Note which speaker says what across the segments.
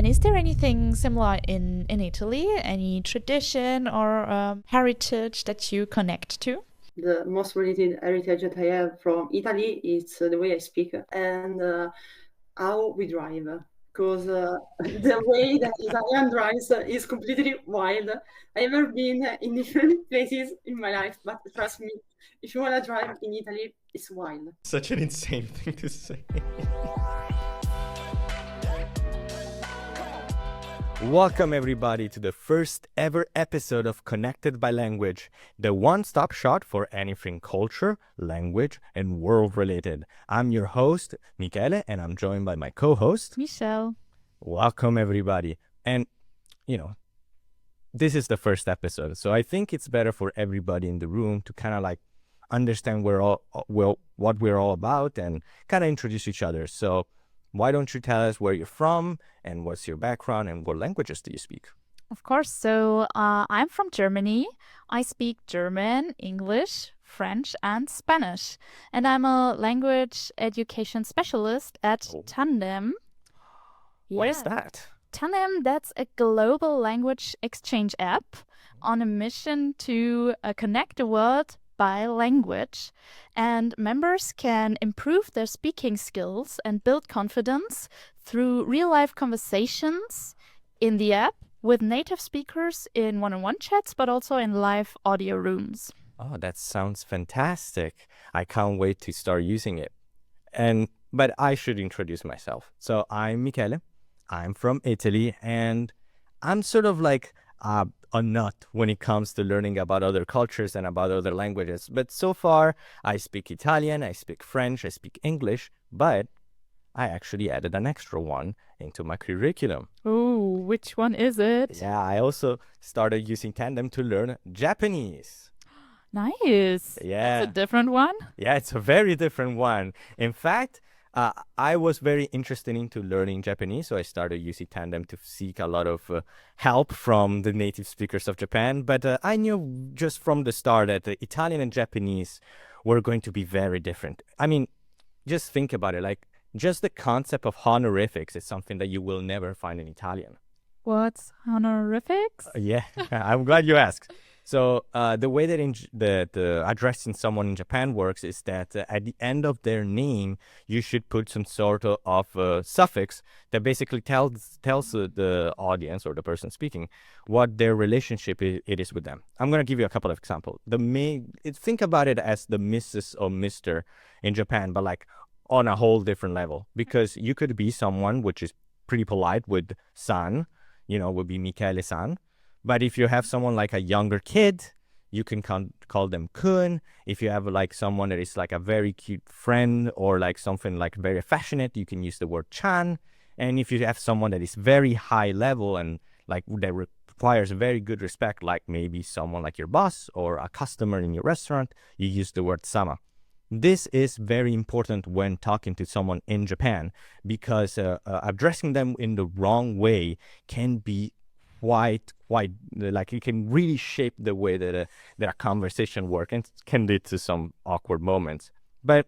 Speaker 1: And is there anything similar in Italy? Any tradition or heritage that you connect to?
Speaker 2: The most related heritage that I have from Italy is the way I speak and how we drive. Because the way that Italian drives is completely wild. I've never been in different places in my life, but trust me, if you want to drive in Italy, it's wild.
Speaker 3: Such an insane thing to say. Welcome, everybody, to the first ever episode of Connected by Language, the one-stop shop for anything culture, language, and world-related. I'm your host, Michele, and I'm joined by my co-host,
Speaker 1: Michelle.
Speaker 3: Welcome, everybody. And, this is the first episode, so I think it's better for everybody in the room to kind of understand what we're all about and kind of introduce each other. So why don't you tell us where you're from and what's your background and what languages do you speak?
Speaker 1: Of course. So I'm from Germany. I speak German, English, French, and Spanish. And I'm a language education specialist at Tandem.
Speaker 3: What is that?
Speaker 1: Tandem, that's a global language exchange app on a mission to connect the world by language, and members can improve their speaking skills and build confidence through real-life conversations in the app with native speakers in one-on-one chats, but also in live audio rooms.
Speaker 3: Oh, that sounds fantastic. I can't wait to start using it. But I should introduce myself. So I'm Michele. I'm from Italy, and I'm sort of like a nut when it comes to learning about other cultures and about other languages. But so far, I speak Italian, I speak French, I speak English, but I actually added an extra one into my curriculum.
Speaker 1: Oh, which one is it?
Speaker 3: Yeah, I also started using Tandem to learn Japanese.
Speaker 1: Nice.
Speaker 3: Yeah.
Speaker 1: That's a different one?
Speaker 3: Yeah, it's a very different one. In fact, I was very interested into learning Japanese, so I started using Tandem to seek a lot of help from the native speakers of Japan. But I knew just from the start that the Italian and Japanese were going to be very different. I mean, just think about it. Just the concept of honorifics is something that you will never find in Italian.
Speaker 1: What's honorifics?
Speaker 3: Yeah, I'm glad you asked. So the way that the addressing someone in Japan works is that at the end of their name, you should put some sort of suffix that basically tells the audience or the person speaking what their relationship it is with them. I'm going to give you a couple of examples. Think about it as the Mrs. or Mr. in Japan, but on a whole different level, because you could be someone which is pretty polite with san, would be Michele-san. But if you have someone like a younger kid, you can call them kun. If you have someone that is a very cute friend or something very affectionate, you can use the word chan. And if you have someone that is very high level and that requires very good respect, like maybe someone like your boss or a customer in your restaurant, you use the word sama. This is very important when talking to someone in Japan, because addressing them in the wrong way can be quite it can really shape the way that a conversation works and can lead to some awkward moments. But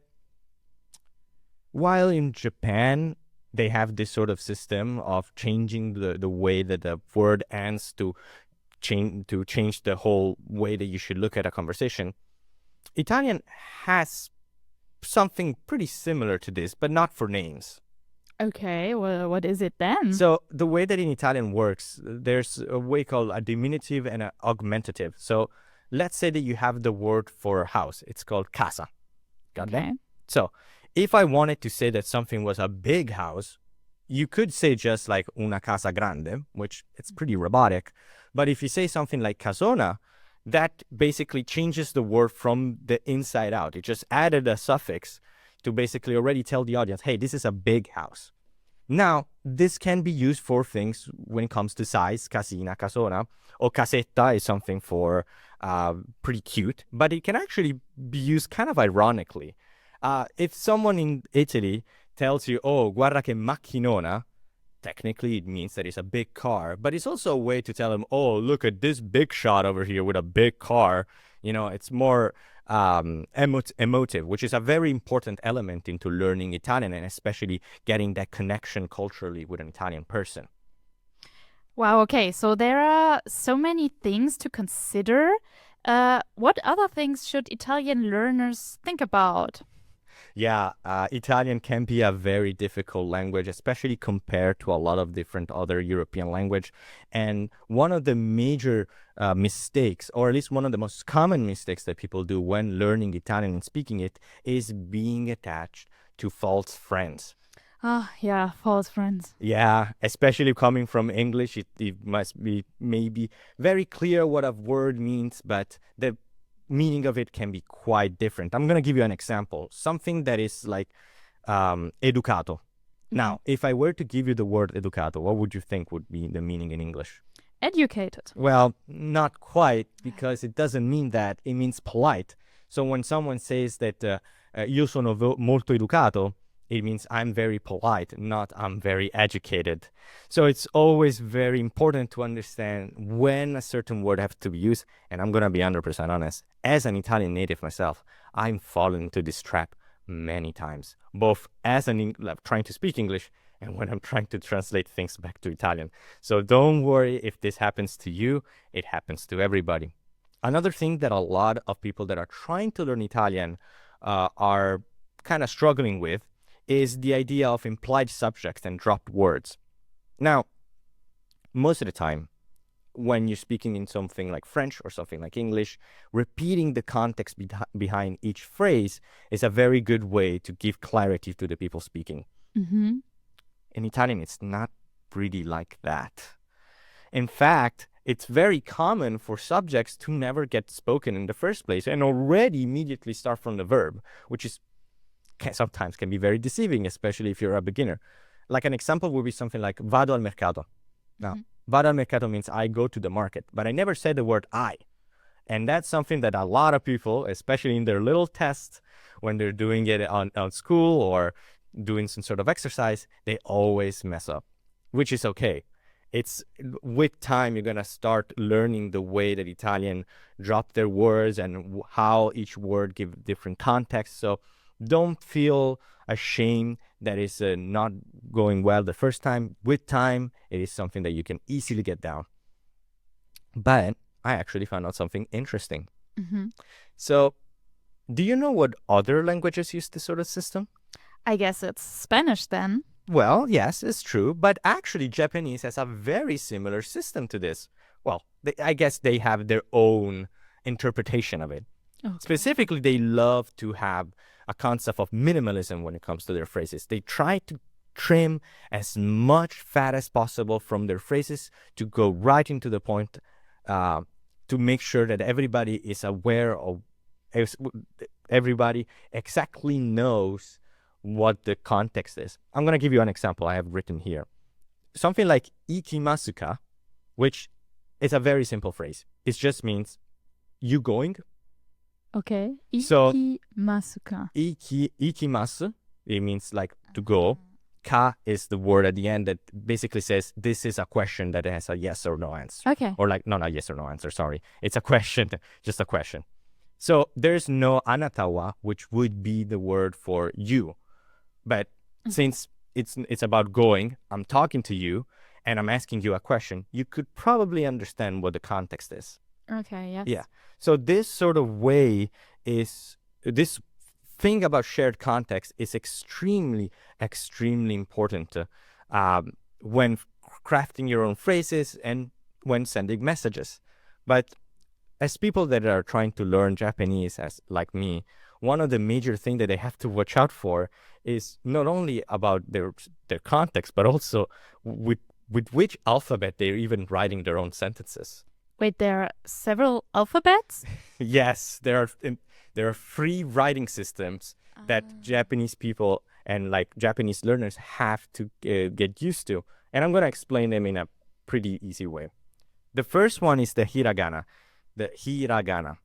Speaker 3: while in Japan they have this sort of system of changing the way that the word ends to change the whole way that you should look at a conversation, Italian has something pretty similar to this, but not for names.
Speaker 1: Okay, well, what is it then?
Speaker 3: So the way that in Italian works, there's a way called a diminutive and an augmentative. So let's say that you have the word for house. It's called casa. Got that? So if I wanted to say that something was a big house, you could say just una casa grande, which it's pretty robotic. But if you say something like casona, that basically changes the word from the inside out. It just added a suffix to basically already tell the audience, hey, this is a big house. Now, this can be used for things when it comes to size, casina, casona, or casetta is something for pretty cute, but it can actually be used kind of ironically. If someone in Italy tells you, oh, guarda che macchinona, technically it means that it's a big car, but it's also a way to tell them, oh, look at this big shot over here with a big car. It's more emotive, which is a very important element into learning Italian and especially getting that connection culturally with an Italian person.
Speaker 1: Wow, okay. So there are so many things to consider. What other things should Italian learners think about?
Speaker 3: Yeah, Italian can be a very difficult language, especially compared to a lot of different other European language. And one of the major mistakes, or at least one of the most common mistakes that people do when learning Italian and speaking it, is being attached to false friends.
Speaker 1: Ah, yeah, false friends.
Speaker 3: Yeah, especially coming from English, it must be maybe very clear what a word means, but the meaning of it can be quite different. I'm going to give you an example. Something that is like educato. Now, if I were to give you the word educato, what would you think would be the meaning in English?
Speaker 1: Educated.
Speaker 3: Well, not quite, because it doesn't mean that. It means polite. So when someone says that io sono molto educato, it means I'm very polite, not I'm very educated. So it's always very important to understand when a certain word has to be used. And I'm going to be 100% honest. As an Italian native myself, I'm fallen into this trap many times, both as trying to speak English and when I'm trying to translate things back to Italian. So don't worry if this happens to you, it happens to everybody. Another thing that a lot of people that are trying to learn Italian are kind of struggling with is the idea of implied subjects and dropped words. Now, most of the time, when you're speaking in something like French or something like English, repeating the context behind each phrase is a very good way to give clarity to the people speaking.
Speaker 1: Mm-hmm.
Speaker 3: In Italian, it's not really like that. In fact, it's very common for subjects to never get spoken in the first place and already immediately start from the verb, which is sometimes can be very deceiving, especially if you're a beginner. Like an example would be something like vado al mercato. Now, vado al mercato means I go to the market, but I never said the word I. And that's something that a lot of people, especially in their little tests, when they're doing it on school or doing some sort of exercise, they always mess up, which is okay. It's with time, you're going to start learning the way that Italian drop their words and how each word gives different context. So don't feel ashamed that it's not going well the first time. With time, it is something that you can easily get down. But I actually found out something interesting.
Speaker 1: Mm-hmm.
Speaker 3: So, do you know what other languages use this sort of system?
Speaker 1: I guess it's Spanish then.
Speaker 3: Well, yes, it's true. But actually, Japanese has a very similar system to this. Well, I guess they have their own interpretation of it.
Speaker 1: Okay.
Speaker 3: Specifically, they love to have a concept of minimalism when it comes to their phrases. They try to trim as much fat as possible from their phrases to go right into the point, to make sure that everybody is aware of, everybody exactly knows what the context is. I'm going to give you an example I have written here. Something like ikimasu ka, which is a very simple phrase. It just means, you going?
Speaker 1: Okay.
Speaker 3: So,
Speaker 1: Ikimasuka.
Speaker 3: Ikimasu, it means like to go. Ka is the word at the end that basically says this is a question that has a yes or no answer.
Speaker 1: Okay.
Speaker 3: Or like, not a yes or no answer, sorry. It's a question, just a question. So there's no anata wa, which would be the word for you. But since it's about going, I'm talking to you, and I'm asking you a question, you could probably understand what the context is.
Speaker 1: Okay, yes.
Speaker 3: Yeah. So this sort of way is, this thing about shared context is extremely, extremely important when crafting your own phrases and when sending messages. But as people that are trying to learn Japanese, as like me, one of the major things that they have to watch out for is not only about their context, but also with which alphabet they're even writing their own sentences.
Speaker 1: Wait, there are several alphabets?
Speaker 3: Yes, there are free writing systems that Japanese people and like Japanese learners have to get used to. And I'm going to explain them in a pretty easy way. The first one is the hiragana. The hiragana.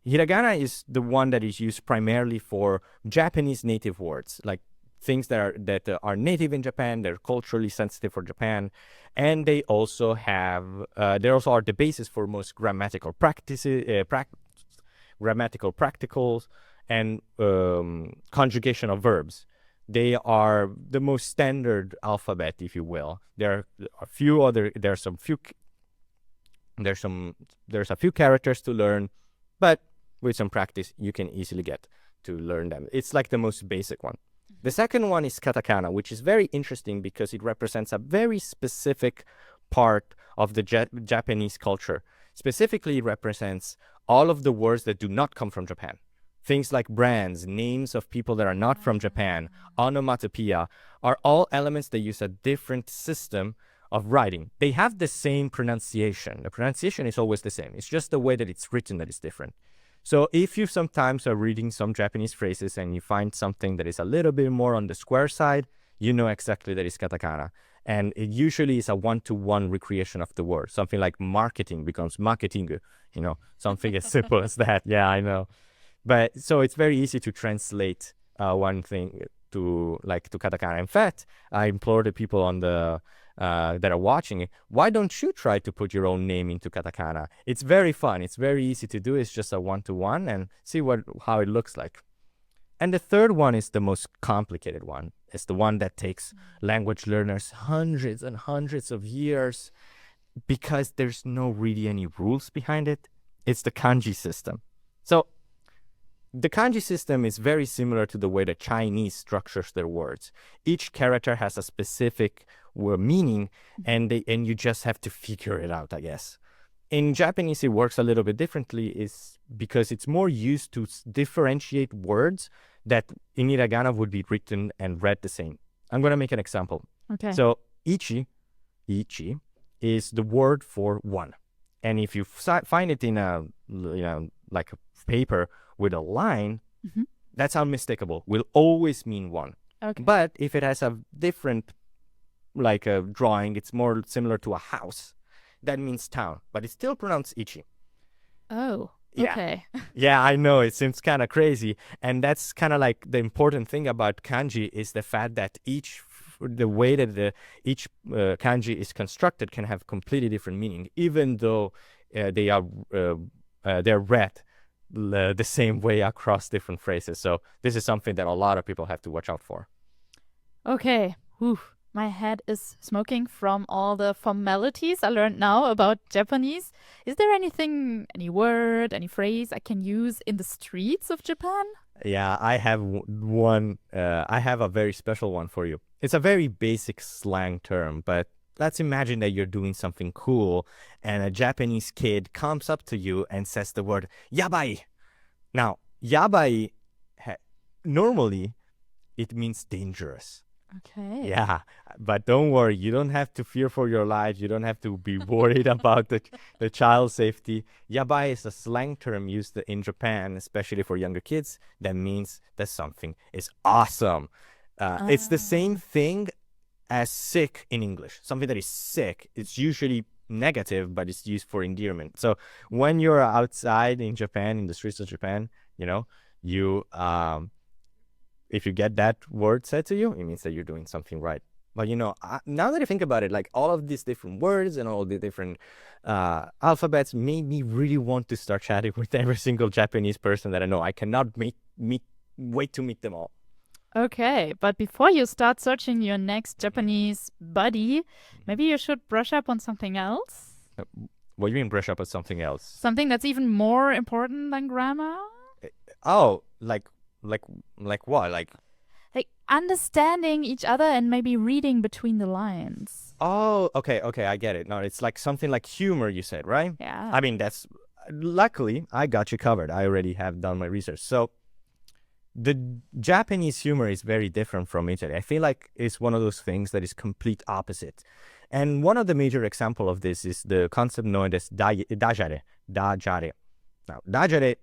Speaker 3: Hiragana is the one that is used primarily for Japanese native words, like things that are native in Japan, they're culturally sensitive for Japan, and they also have they also are the basis for most grammatical practices, grammatical practicals, and conjugation of verbs. They are the most standard alphabet, if you will. There are a few other. There's a few characters to learn, but with some practice, you can easily get to learn them. It's like the most basic one. The second one is katakana, which is very interesting because it represents a very specific part of the Japanese culture. Specifically, it represents all of the words that do not come from Japan. Things like brands, names of people that are not from Japan, onomatopoeia, are all elements that use a different system of writing. They have the same pronunciation. The pronunciation is always the same. It's just the way that it's written that is different. So if you sometimes are reading some Japanese phrases and you find something that is a little bit more on the square side, you know exactly that it's katakana. And it usually is a one-to-one recreation of the word. Something like marketing becomes marketing, something as simple as that. Yeah, I know. But so it's very easy to translate one thing to katakana. In fact, I implore the people on the that are watching it, why don't you try to put your own name into katakana? It's very fun. It's very easy to do. It's just a one-to-one and see how it looks like. And the third one is the most complicated one. It's the one that takes language learners hundreds and hundreds of years because there's no really any rules behind it. It's the kanji system. So the kanji system is very similar to the way the Chinese structures their words. Each character has a specific meaning, and you just have to figure it out, I guess. In Japanese, it works a little bit differently, is because it's more used to differentiate words that in hiragana would be written and read the same. I'm going to make an example.
Speaker 1: Okay.
Speaker 3: So ichi is the word for one, and if you find it in a like a paper with a line, that's unmistakable. Will always mean one.
Speaker 1: Okay.
Speaker 3: But if it has a different, like a drawing, it's more similar to a house, that means town. But it's still pronounced ichi.
Speaker 1: Oh,
Speaker 3: Yeah.
Speaker 1: okay.
Speaker 3: Yeah, I know. It seems kind of crazy. And that's kind of like the important thing about kanji is the fact that the way that each kanji is constructed can have completely different meaning, even though they're read the same way across different phrases. So this is something that a lot of people have to watch out for.
Speaker 1: Okay. Whew. My head is smoking from all the formalities I learned now about Japanese. Is there anything, any word, any phrase I can use in the streets of Japan?
Speaker 3: Yeah, I have one. I have a very special one for you. It's a very basic slang term, but let's imagine that you're doing something cool and a Japanese kid comes up to you and says the word yabai. Now, yabai, normally it means dangerous.
Speaker 1: Okay.
Speaker 3: Yeah, but don't worry. You don't have to fear for your life. You don't have to be worried about the child safety. Yabai is a slang term used in Japan, especially for younger kids. That means that something is awesome. It's the same thing as sick in English. Something that is sick, it's usually negative, but it's used for endearment. So when you're outside in Japan, in the streets of Japan, you if you get that word said to you, it means that you're doing something right. But now that I think about it, like all of these different words and all the different alphabets made me really want to start chatting with every single Japanese person that I know. I cannot wait to meet them all.
Speaker 1: Okay, but before you start searching your next Japanese buddy, maybe you should brush up on something else?
Speaker 3: What do you mean brush up on something else?
Speaker 1: Something that's even more important than grammar?
Speaker 3: Oh, like what? Like
Speaker 1: understanding each other and maybe reading between the lines.
Speaker 3: Oh, okay, I get it. No, it's like something like humor, you said, right?
Speaker 1: Yeah.
Speaker 3: I mean, luckily, I got you covered. I already have done my research. So the Japanese humor is very different from Italy. I feel like it's one of those things that is complete opposite. And one of the major example of this is the concept known as dajare. Now, dajare,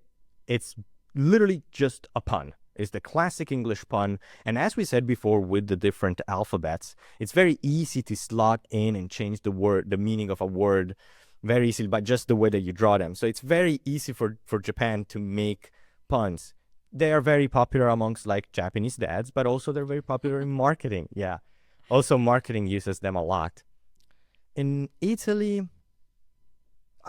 Speaker 3: it's literally just a pun. It's the classic English pun. And as we said before with the different alphabets, it's very easy to slot in and change the meaning of a word very easily by just the way that you draw them. So it's very easy for Japan to make puns. They are very popular amongst like Japanese dads, but also they're very popular in marketing. Yeah. Also marketing uses them a lot. In Italy,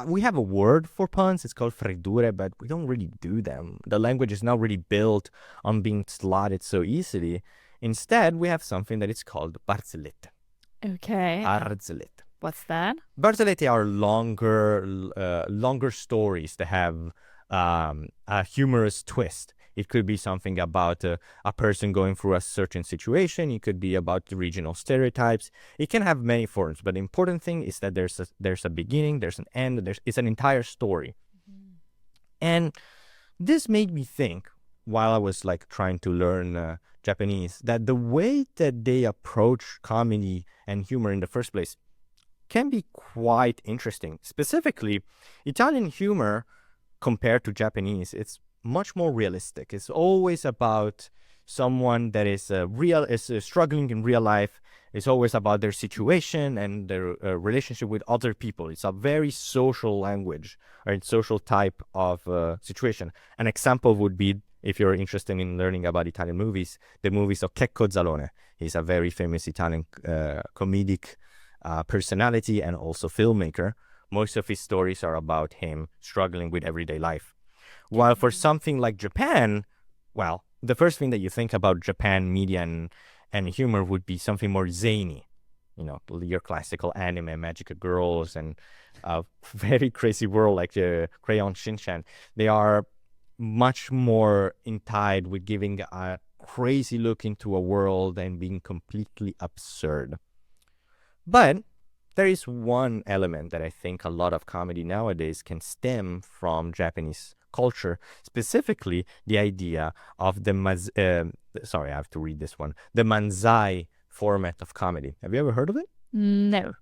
Speaker 3: we have a word for puns. It's called freddure, but we don't really do them. The language is not really built on being slotted so easily. Instead, we have something that is called barzellette.
Speaker 1: Okay.
Speaker 3: Barzellette.
Speaker 1: What's that?
Speaker 3: Barzellette are longer stories that have a humorous twist. It could be something about a person going through a certain situation. It could be about the regional stereotypes. It can have many forms, but the important thing is that there's a beginning, there's an end, it's an entire story. And this made me think, while I was like trying to learn Japanese, that the way that they approach comedy and humor in the first place can be quite interesting. Specifically, Italian humor compared to Japanese, it's much more realistic. It's always about someone that is struggling in real life. It's always about their situation and their relationship with other people. It's a very social language or social type of situation. An example would be, if you're interested in learning about Italian movies, the movies of Checco Zalone. He's a very famous Italian comedic personality and also filmmaker. Most of his stories are about him struggling with everyday life. While for something like Japan, well, the first thing that you think about Japan media and humor would be something more zany. You know, your classical anime, magical girls, and a very crazy world like the Crayon Shinchan. They are much more tied with giving a crazy look into a world and being completely absurd. But there is one element that I think a lot of comedy nowadays can stem from Japanese culture, specifically the idea of the sorry, I have to read this one, the manzai format of comedy. Have you ever heard of it?
Speaker 1: No.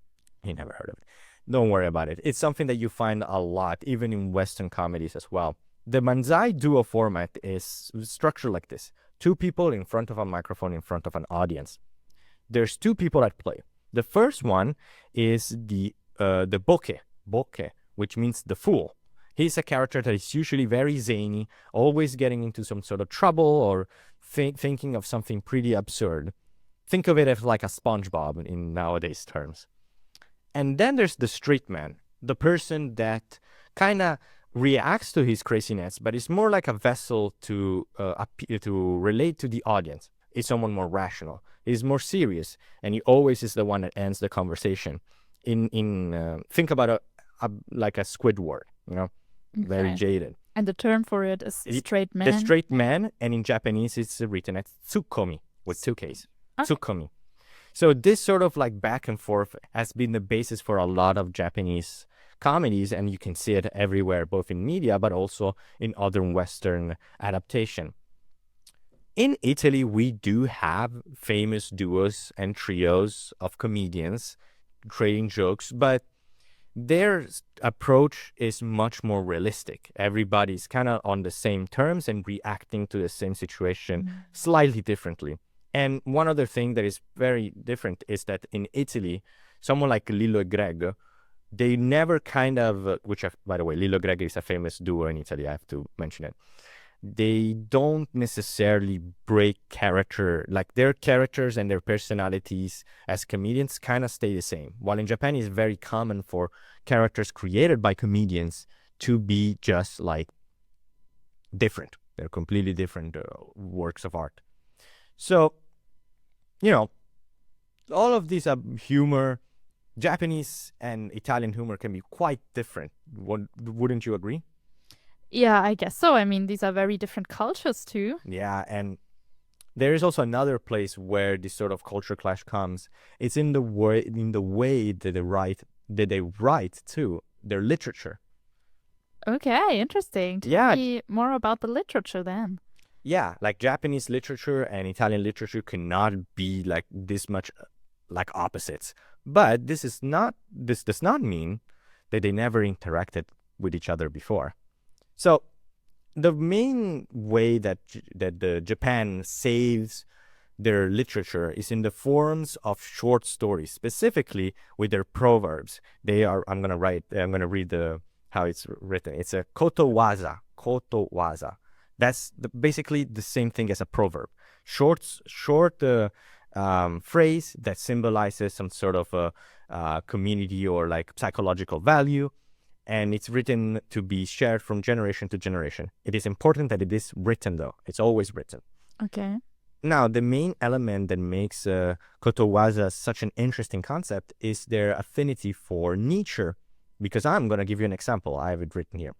Speaker 3: You never heard of it. Don't worry about it. It's something that you find a lot, even in Western comedies as well. The manzai duo format is structured like this. Two people in front of a microphone, in front of an audience. There's two people at play. The first one is the boke, which means the fool. He's a character that is usually very zany, always getting into some sort of trouble or thinking of something pretty absurd. Think of it as like a SpongeBob in nowadays terms. And then there's the straight man, the person that kind of reacts to his craziness, but is more like a vessel to relate to the audience. Is someone more rational. He's more serious, and he always is the one that ends the conversation. Think about like a Squidward, you know, very jaded.
Speaker 1: And the term for it is straight man.
Speaker 3: The straight man, and in Japanese it's written as tsukomi with two K's. Okay. Tsukomi. So this sort of like back and forth has been the basis for a lot of Japanese comedies, and you can see it everywhere, both in media but also in other Western adaptation. In Italy, we do have famous duos and trios of comedians creating jokes, but their approach is much more realistic. Everybody's kind of on the same terms and reacting to the same situation slightly differently. And one other thing that is very different is that in Italy, someone like Lillo e Greg, they never kind of, by the way, Lillo e Greg is a famous duo in Italy, I have to mention it. They don't necessarily break character, like their characters and their personalities as comedians kind of stay the same. While in Japan, it's very common for characters created by comedians to be just like different. They're completely different works of art. So, you know, all of these humor, Japanese and Italian humor can be quite different. Wouldn't you agree?
Speaker 1: Yeah, I guess so. I mean, these are very different cultures too.
Speaker 3: Yeah, and there is also another place where this sort of culture clash comes. It's in the way that they write too, their literature.
Speaker 1: Okay, interesting. Tell me more about the literature then.
Speaker 3: Yeah, like Japanese literature and Italian literature cannot be like this much like opposites. But this does not mean that they never interacted with each other before. So the main way that Japan saves their literature is in the forms of short stories, specifically with their proverbs. I'm going to read how it's written. It's a koto waza. That's basically the same thing as a proverb. Short phrase that symbolizes some sort of a community or like psychological value. And it's written to be shared from generation to generation. It is important that it is written, though. It's always written.
Speaker 1: Okay.
Speaker 3: Now, the main element that makes Kotowaza such an interesting concept is their affinity for nature. Because I'm going to give you an example. I have it written here.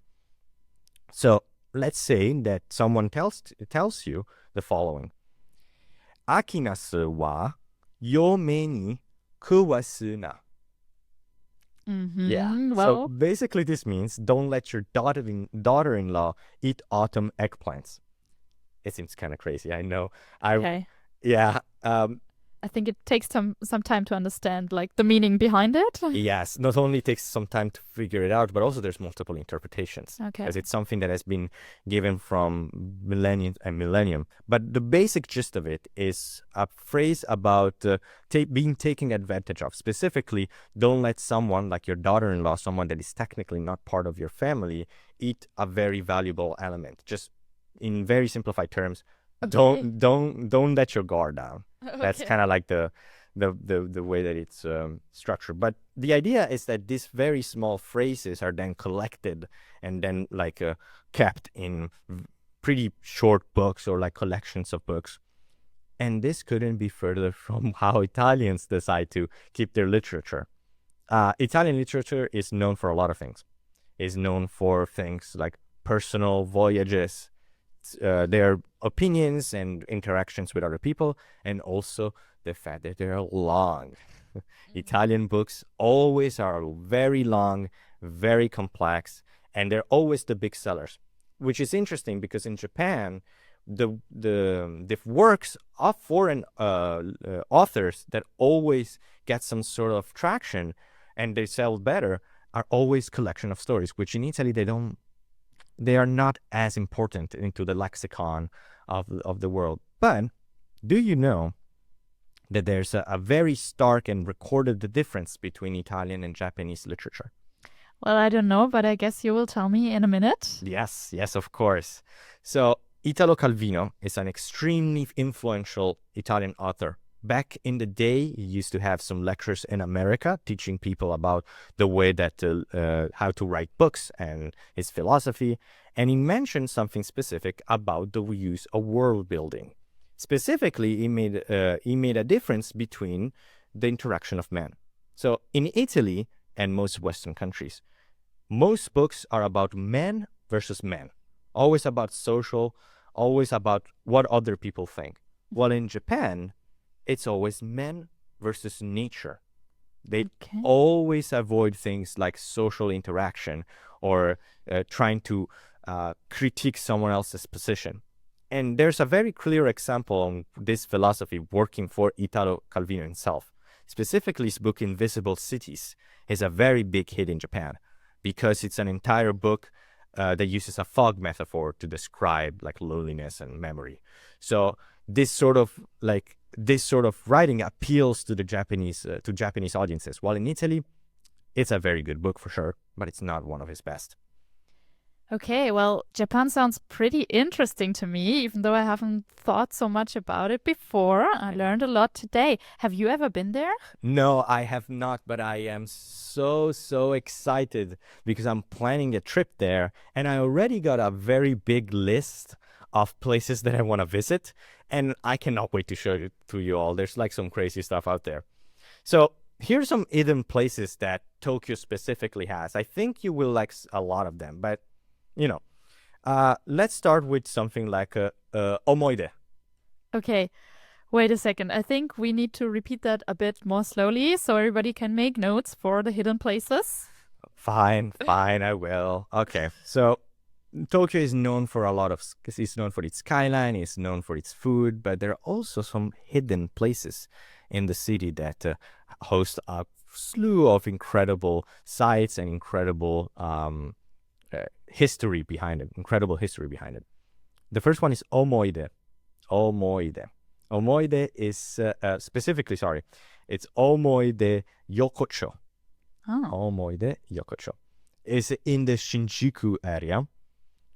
Speaker 3: So let's say that someone tells you the following. Akinasu wa yome ni kuwasu na. Yeah. So
Speaker 1: Well,
Speaker 3: basically this means don't let your daughter-in-law eat autumn eggplants. It seems kind of crazy, I know.
Speaker 1: okay.
Speaker 3: Yeah.
Speaker 1: I think it takes some time to understand like the meaning behind it.
Speaker 3: Yes, not only takes some time to figure it out, but also there's multiple interpretations.
Speaker 1: Okay.
Speaker 3: Because it's something that has been given from millennium and millennium. But the basic gist of it is a phrase about being taken advantage of. Specifically, don't let someone like your daughter-in-law, someone that is technically not part of your family, eat a very valuable element. Just in very simplified terms,
Speaker 1: Okay.
Speaker 3: don't let your guard down. That's
Speaker 1: Okay.
Speaker 3: kind of like the way that it's structured. But the idea is that these very small phrases are then collected and then like kept in pretty short books or like collections of books. And this couldn't be further from how Italians decide to keep their literature. Italian literature is known for a lot of things. It's known for things like personal voyages, their opinions and interactions with other people, and also the fact that they're long. Italian books always are very long, very complex, and they're always the big sellers, which is interesting because in Japan, the works of foreign authors that always get some sort of traction and they sell better are always collection of stories, which in Italy they are not as important into the lexicon of the world. But do you know that there's a very stark and recorded difference between Italian and Japanese literature?
Speaker 1: Well, I don't know, but I guess you will tell me in a minute.
Speaker 3: Yes, of course. So Italo Calvino is an extremely influential Italian author. Back in the day, he used to have some lectures in America teaching people about the way that how to write books and his philosophy. And he mentioned something specific about the use of world building. Specifically, he made a difference between the interaction of men. So in Italy and most Western countries, most books are about men versus men, always about social, always about what other people think. While in Japan, it's always men versus nature. They always avoid things like social interaction or trying to critique someone else's position. And there's a very clear example on this philosophy working for Italo Calvino himself. Specifically, his book Invisible Cities is a very big hit in Japan because it's an entire book that uses a fog metaphor to describe like loneliness and memory. So this sort of writing appeals to the Japanese audiences. While in Italy, it's a very good book for sure, but it's not one of his best.
Speaker 1: Okay, well, Japan sounds pretty interesting to me, even though I haven't thought so much about it before. I learned a lot today. Have you ever been there?
Speaker 3: No, I have not, but I am so excited because I'm planning a trip there, and I already got a very big list of places that I want to visit, and I cannot wait to show it to you all. There's like some crazy stuff out there. So here's some hidden places that Tokyo specifically has. I think you will like a lot of them, but let's start with something like omoide.
Speaker 1: Okay, wait a second. I think we need to repeat that a bit more slowly so everybody can make notes for the hidden places.
Speaker 3: Fine, I will. Okay, so Tokyo is known for it's known for its skyline, it's known for its food, but there are also some hidden places in the city that host a slew of incredible sites and incredible history behind it. The first one is Omoide. Omoide is specifically, it's Omoide Yokocho. Omoide Yokocho is in the Shinjuku area,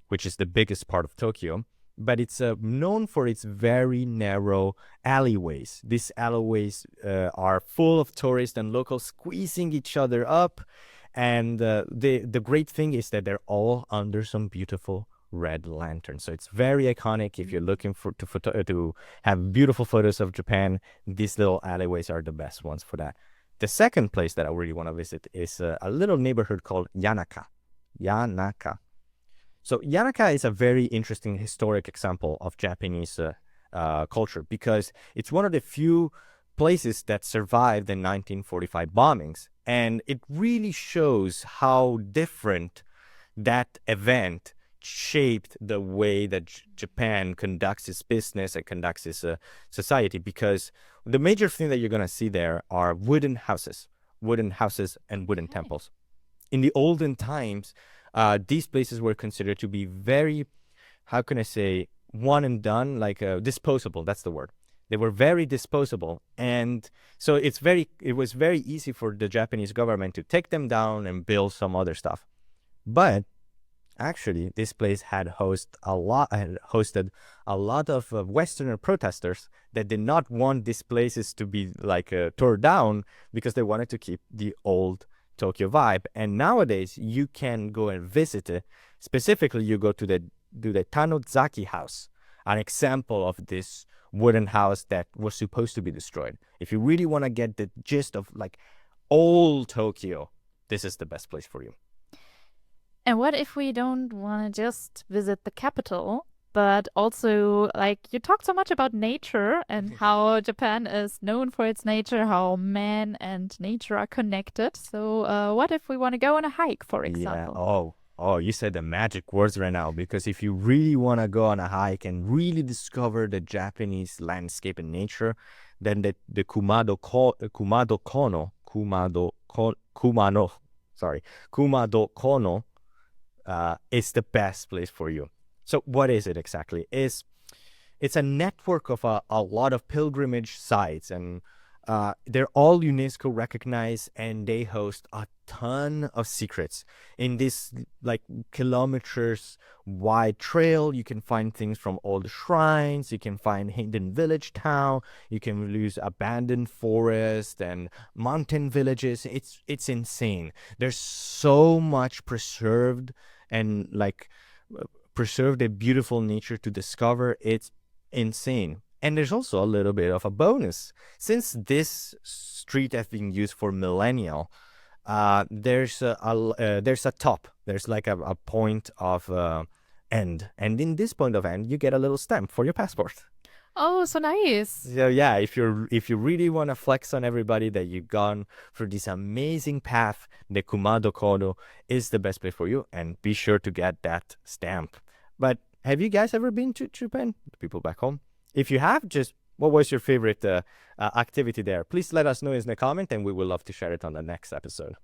Speaker 3: which is the biggest part of Tokyo, but it's known for its very narrow alleyways. These alleyways are full of tourists and locals squeezing each other up. And the great thing is that they're all under some beautiful red lantern. So it's very iconic. If you're looking to have beautiful photos of Japan, these little alleyways are the best ones for that. The second place that I really want to visit is a little neighborhood called Yanaka. Yanaka. So Yanaka is a very interesting historic example of Japanese culture, because it's one of the few places that survived the 1945 bombings. And it really shows how different that event shaped the way that Japan conducts its business and conducts its society, because the major thing that you're going to see there are wooden houses and wooden temples. In the olden times, these places were considered to be very, how can I say, one and done, like disposable. That's the word. They were very disposable. And so it was very easy for the Japanese government to take them down and build some other stuff. But actually, this place had hosted a lot of Westerner protesters that did not want these places to be like torn down, because they wanted to keep the old Tokyo vibe. And nowadays, you can go and visit it. Specifically, you go to the Tanozaki house, an example of this wooden house that was supposed to be destroyed. If you really want to get the gist of like old Tokyo, this is the best place for you.
Speaker 1: And what if we don't want to just visit the capital, but also, like, you talked so much about nature and how Japan is known for its nature, how man and nature are connected. So what if we want to go on a hike, for example?
Speaker 3: Yeah. Oh, you said the magic words right now, because if you really want to go on a hike and really discover the Japanese landscape and nature, then the Kumano Kono is the best place for you. So what is it exactly? It's a network of a lot of pilgrimage sites, and they're all UNESCO recognized, and they host a ton of secrets. In this like kilometers wide trail, you can find things from old shrines, you can find hidden village town, you can use abandoned forest and mountain villages. It's insane. There's so much preserved and like preserved a beautiful nature to discover. It's insane. And there's also a little bit of a bonus. Since this street has been used for millennia, there's a top. There's like a point of end. And in this point of end, you get a little stamp for your passport.
Speaker 1: Oh, so nice.
Speaker 3: So yeah, if you really want to flex on everybody that you've gone through this amazing path, the Kumano Kodo is the best place for you. And be sure to get that stamp. But have you guys ever been to Japan? People back home? If you have, just what was your favorite activity there? Please let us know in the comment, and we will love to share it on the next episode.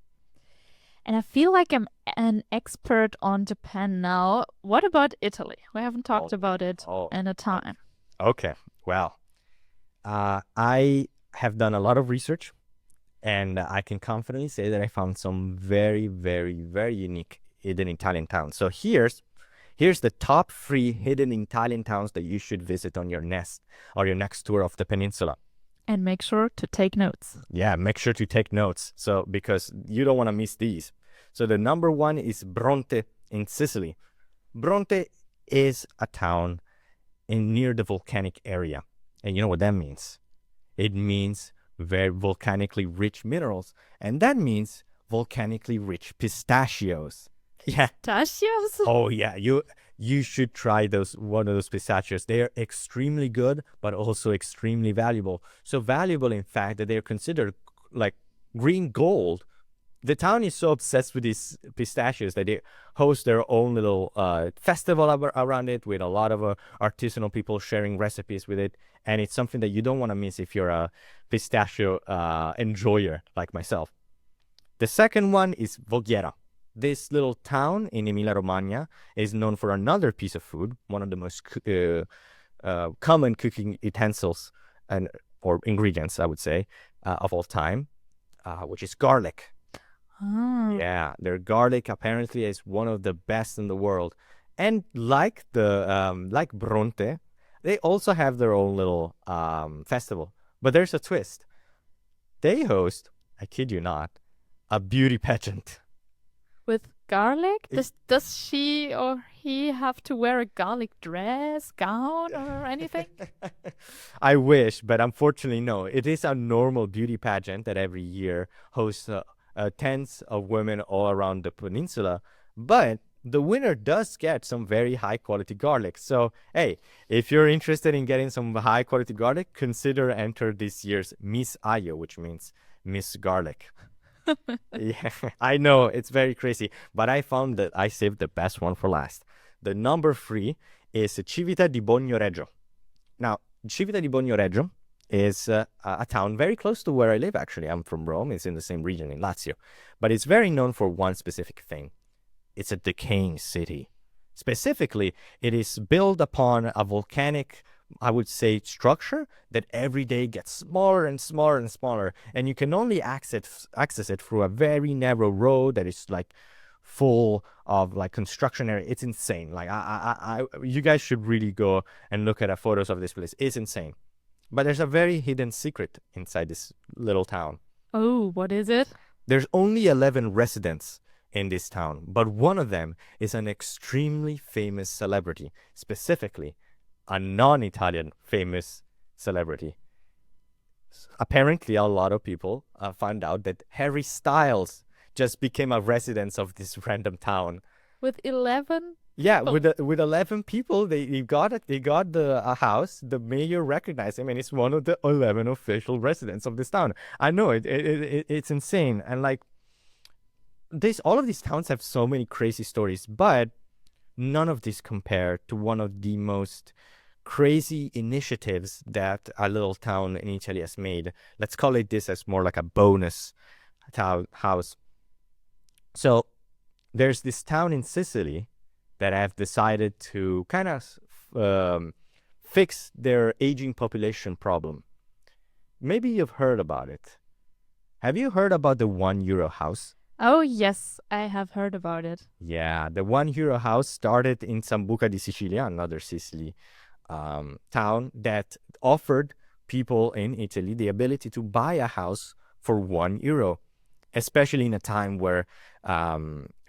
Speaker 1: And I feel like I'm an expert on Japan now. What about Italy? We haven't talked about it in a time.
Speaker 3: Okay, well, I have done a lot of research, and I can confidently say that I found some very, very, very unique hidden Italian towns. So here's the top 3 hidden Italian towns that you should visit on your next tour of the peninsula.
Speaker 1: And make sure to take notes.
Speaker 3: Yeah, make sure to take notes. So because you don't want to miss these. So the number 1 is Bronte in Sicily. Bronte is a town near the volcanic area. And you know what that means? It means very volcanically rich minerals. And that means volcanically rich pistachios. Yeah.
Speaker 1: Pistachios?
Speaker 3: Oh yeah, you should try one of those pistachios. They are extremely good, but also extremely valuable. So valuable, in fact, that they are considered like green gold. The town is so obsessed with these pistachios that they host their own little festival around it, with a lot of artisanal people sharing recipes with it. And it's something that you don't want to miss if you're a pistachio enjoyer like myself. The second one is Voghera. This little town in Emilia-Romagna is known for another piece of food, one of the most common cooking utensils or ingredients, I would say, of all time, which is garlic.
Speaker 1: Oh.
Speaker 3: Yeah, their garlic apparently is one of the best in the world. And like Bronte, they also have their own little festival. But there's a twist. They host, I kid you not, a beauty pageant.
Speaker 1: With garlic?
Speaker 3: It-
Speaker 1: Does she or he have to wear a garlic dress, gown, or anything?
Speaker 3: I wish, but unfortunately, no. It is a normal beauty pageant that every year hosts tens of women all around the peninsula. But the winner does get some very high quality garlic. So, hey, if you're interested in getting some high quality garlic, consider enter this year's Miss Ayo, which means Miss Garlic. Yeah, I know it's very crazy, but I found that I saved the best one for last. The number 3 is Civita di Bagnoregio. Now, Civita di Bagnoregio is a town very close to where I live, actually. I'm from Rome. It's in the same region in Lazio. But it's very known for one specific thing. It's a decaying city. Specifically, it is built upon a volcanic, I would say, structure that every day gets smaller and smaller and smaller. And you can only access it through a very narrow road that is like full of like construction area. It's insane. Like you guys should really go and look at photos of this place. It's insane. But there's a very hidden secret inside this little town.
Speaker 1: Oh, what is it?
Speaker 3: There's only 11 residents in this town, but one of them is an extremely famous celebrity, specifically a non-Italian famous celebrity. Apparently, a lot of people found out that Harry Styles just became a resident of this random town.
Speaker 1: With 11?
Speaker 3: Yeah,
Speaker 1: people?
Speaker 3: with 11 people, they got it. They got a house. The mayor recognized him, and he's one of the 11 official residents of this town. I know it's insane, and like all of these towns have so many crazy stories, but none of these compare to one of the most crazy initiatives that a little town in Italy has made. Let's call it this as more like a bonus house. So there's this town in Sicily that have decided to kind of fix their aging population problem. Maybe you've heard about it. Have you heard about the €1 house?
Speaker 1: Oh, yes, I have heard about it.
Speaker 3: Yeah, the €1 house started in Sambuca di Sicilia, another Sicily town that offered people in Italy the ability to buy a house for €1, especially in a time where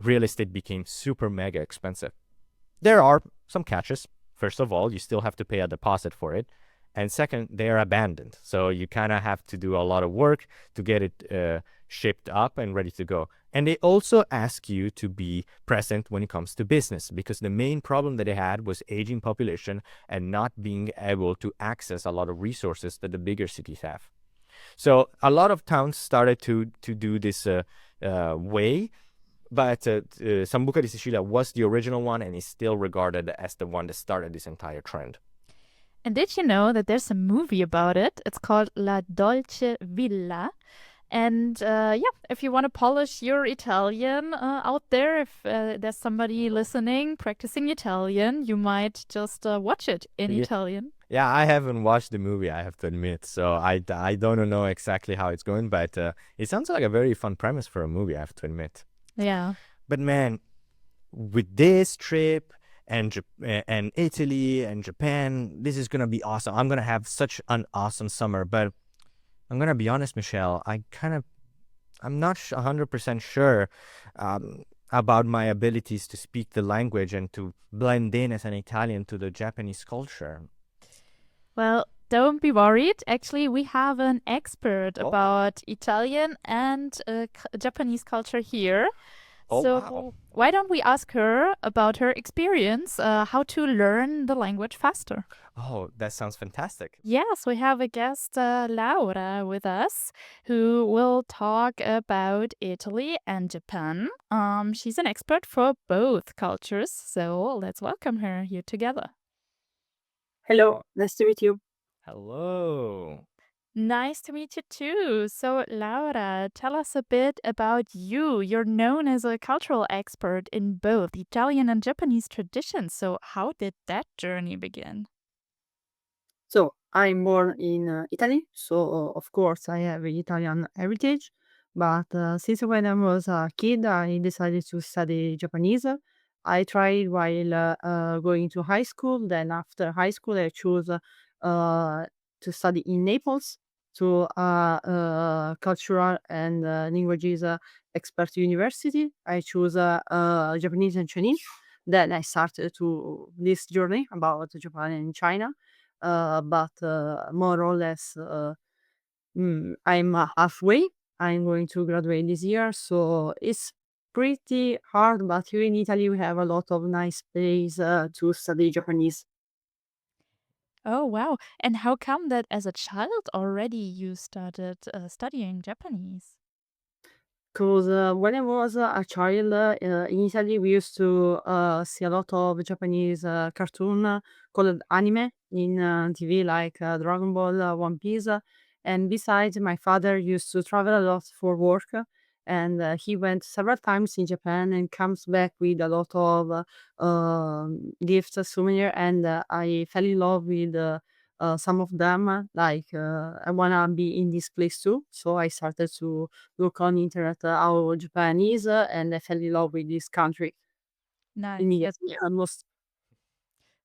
Speaker 3: real estate became super mega expensive. There are some catches. First of all, you still have to pay a deposit for it. And second, they are abandoned. So you kind of have to do a lot of work to get it shipped up and ready to go. And they also ask you to be present when it comes to business, because the main problem that they had was aging population and not being able to access a lot of resources that the bigger cities have. So a lot of towns started to do this way, but Sambuca di Sicilia was the original one and is still regarded as the one that started this entire trend.
Speaker 1: And did you know that there's a movie about it? It's called La Dolce Villa. And if you want to polish your Italian out there, if there's somebody listening, practicing Italian, you might just watch it in Italian.
Speaker 3: Yeah, I haven't watched the movie, I have to admit, so I don't know exactly how it's going, but it sounds like a very fun premise for a movie, I have to admit.
Speaker 1: Yeah.
Speaker 3: But man, with this trip and Italy and Japan, this is going to be awesome. I'm going to have such an awesome summer, but I'm going to be honest, Michelle, I'm not 100% sure about my abilities to speak the language and to blend in as an Italian to the Japanese culture.
Speaker 1: Well, don't be worried. Actually, we have an expert about Italian and Japanese culture here.
Speaker 3: Wow.
Speaker 1: Why don't we ask her about her experience, how to learn the language faster?
Speaker 3: Oh, that sounds fantastic.
Speaker 1: Yes, we have a guest, Laura, with us, who will talk about Italy and Japan. She's an expert for both cultures, so let's welcome her here together.
Speaker 2: Hello, nice to meet you.
Speaker 3: Hello.
Speaker 1: Nice to meet you too. So, Laura, tell us a bit about you. You're known as a cultural expert in both Italian and Japanese traditions. So, how did that journey begin?
Speaker 2: So, I'm born in Italy, so of course I have Italian heritage. But since when I was a kid, I decided to study Japanese. I tried while going to high school. Then after high school, I chose to study in Naples. to cultural and languages expert university. I choose Japanese and Chinese. Then I started to this journey about Japan and China. But more or less, I'm halfway. I'm going to graduate this year, so it's pretty hard. But here in Italy, we have a lot of nice place to study Japanese.
Speaker 1: Oh, wow. And how come that as a child already you started studying Japanese?
Speaker 2: Because when I was a child in Italy, we used to see a lot of Japanese cartoon called anime in TV, like Dragon Ball, One Piece. And besides, my father used to travel a lot for work, and he went several times in Japan and comes back with a lot of gifts, souvenir, and I fell in love with some of them. Like I wanna be in this place too, so I started to look on internet how Japan is, and I fell in love with this country
Speaker 1: Nice.
Speaker 2: immediately almost.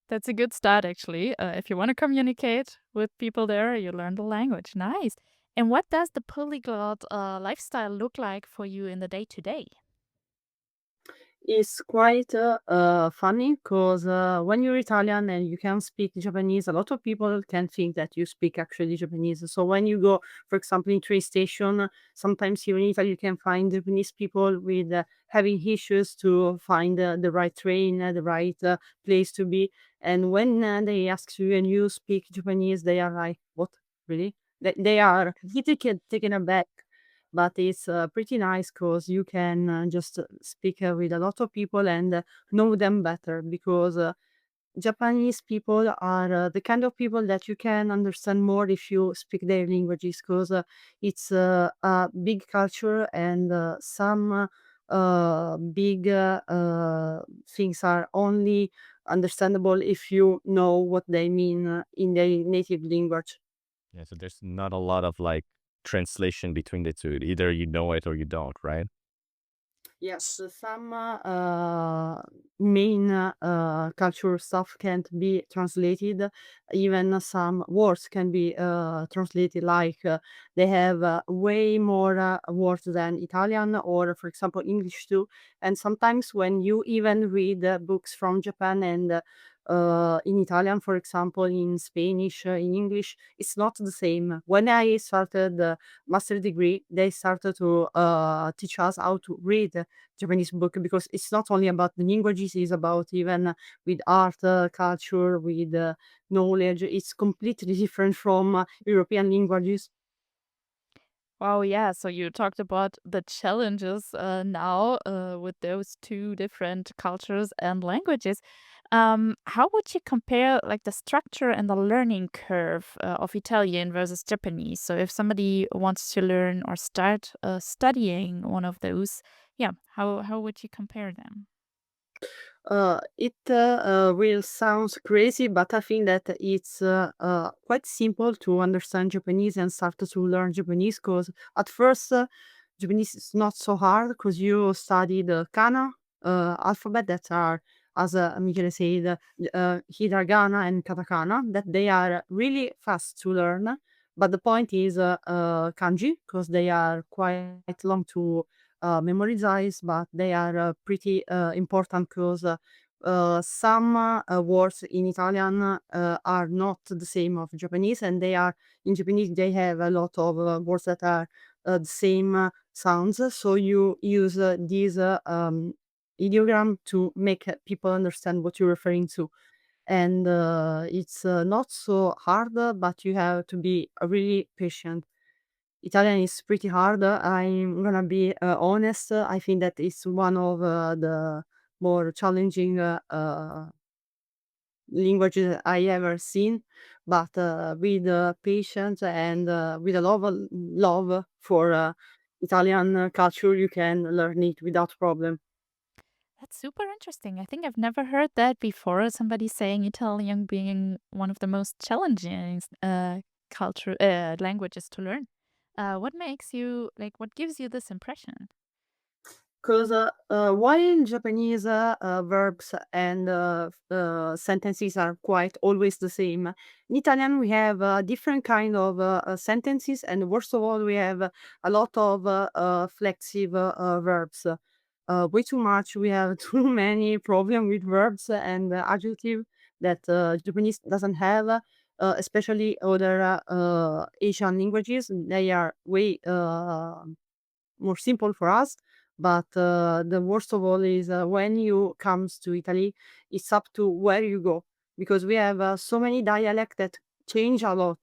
Speaker 1: That's a good start, actually. If you want to communicate with people there, you learn the language. Nice. And what does the polyglot lifestyle look like for you in the day to day?
Speaker 2: It's quite funny because when you're Italian and you can speak Japanese, a lot of people can think that you speak actually Japanese. So when you go, for example, in train station, sometimes here in Italy you can find Japanese people with having issues to find the right train, the right place to be. And when they ask you and you speak Japanese, they are like, "What? Really?" They are taken aback, but it's pretty nice because you can just speak with a lot of people and know them better because Japanese people are the kind of people that you can understand more if you speak their languages because it's a big culture and some big things are only understandable if you know what they mean in their native language.
Speaker 3: Yeah, so there's not a lot of like translation between the two. Either you know it or you don't, right?
Speaker 2: Yes, some main cultural stuff can't be translated. Even some words can be translated, like they have way more words than Italian or, for example, English too. And sometimes when you even read books from Japan and in Italian, for example, in Spanish, in English, it's not the same. When I started the master degree, they started to teach us how to read Japanese book because it's not only about the languages, it's about even with art, culture, with knowledge. It's completely different from European languages.
Speaker 1: Wow, yeah. So you talked about the challenges now with those two different cultures and languages. How would you compare like the structure and the learning curve of Italian versus Japanese? So if somebody wants to learn or start studying one of those, yeah, how would you compare them?
Speaker 2: It will sounds crazy, but I think that it's quite simple to understand Japanese and start to learn Japanese. Because at first, Japanese is not so hard because you study the kana alphabet that are, as Michele said, hiragana and katakana, that they are really fast to learn. But the point is kanji, because they are quite long to memorize, but they are pretty important because some words in Italian are not the same of Japanese, and they are in Japanese they have a lot of words that are the same sounds. So you use these ideogram to make people understand what you're referring to. And it's not so hard, but you have to be really patient. Italian is pretty hard. I'm gonna be honest. I think that it's one of the more challenging languages I ever seen. But with patience and with a love for Italian culture, you can learn it without problem.
Speaker 1: That's super interesting. I think I've never heard that before. Somebody saying Italian being one of the most challenging culture languages to learn. What makes you like? What gives you this impression?
Speaker 2: Because while in Japanese verbs and sentences are quite always the same, in Italian we have different kind of sentences, and worst of all, we have a lot of flexive verbs. Way too much. We have too many problem with verbs and adjective that Japanese doesn't have. Especially other Asian languages, they are way more simple for us. But the worst of all is when you comes to Italy, it's up to where you go, because we have so many dialects that change a lot.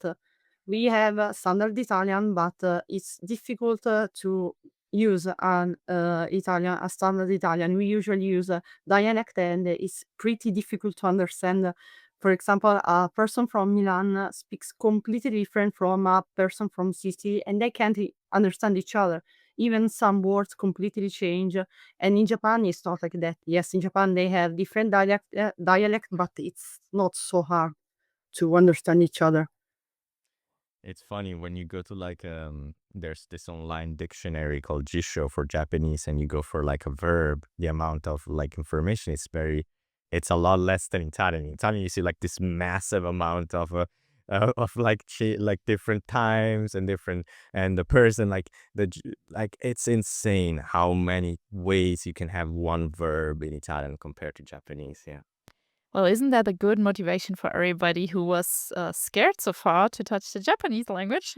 Speaker 2: We have standard Italian, but it's difficult to use an Italian, a standard Italian. We usually use a dialect, and it's pretty difficult to understand. For example, a person from Milan speaks completely different from a person from Sicily, and they can't understand each other. Even some words completely change. And in Japan, it's not like that. Yes, in Japan they have different dialect, but it's not so hard to understand each other.
Speaker 3: It's funny when you go to like there's this online dictionary called Jisho for Japanese, and you go for like a verb, the amount of like information is it's a lot less than Italian. In Italian, you see like this massive amount of like like different times and different, and the person like like it's insane how many ways you can have one verb in Italian compared to Japanese. Yeah.
Speaker 1: Well, isn't that a good motivation for everybody who was scared so far to touch the Japanese language?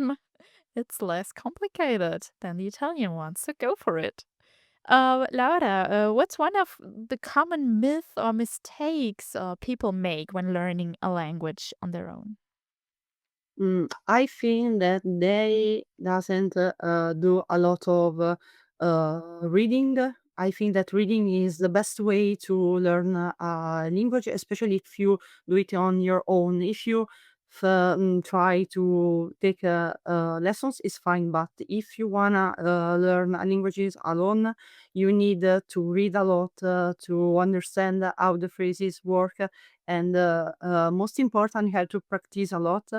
Speaker 1: It's less complicated than the Italian one, so go for it. Laura, what's one of the common myths or mistakes people make when learning a language on their own?
Speaker 2: I think that they doesn't do a lot of reading. I think that reading is the best way to learn a language, especially if you do it on your own. If you try to take lessons, it's fine. But if you wanna learn languages alone, you need to read a lot to understand how the phrases work. And most important, you have to practice a lot.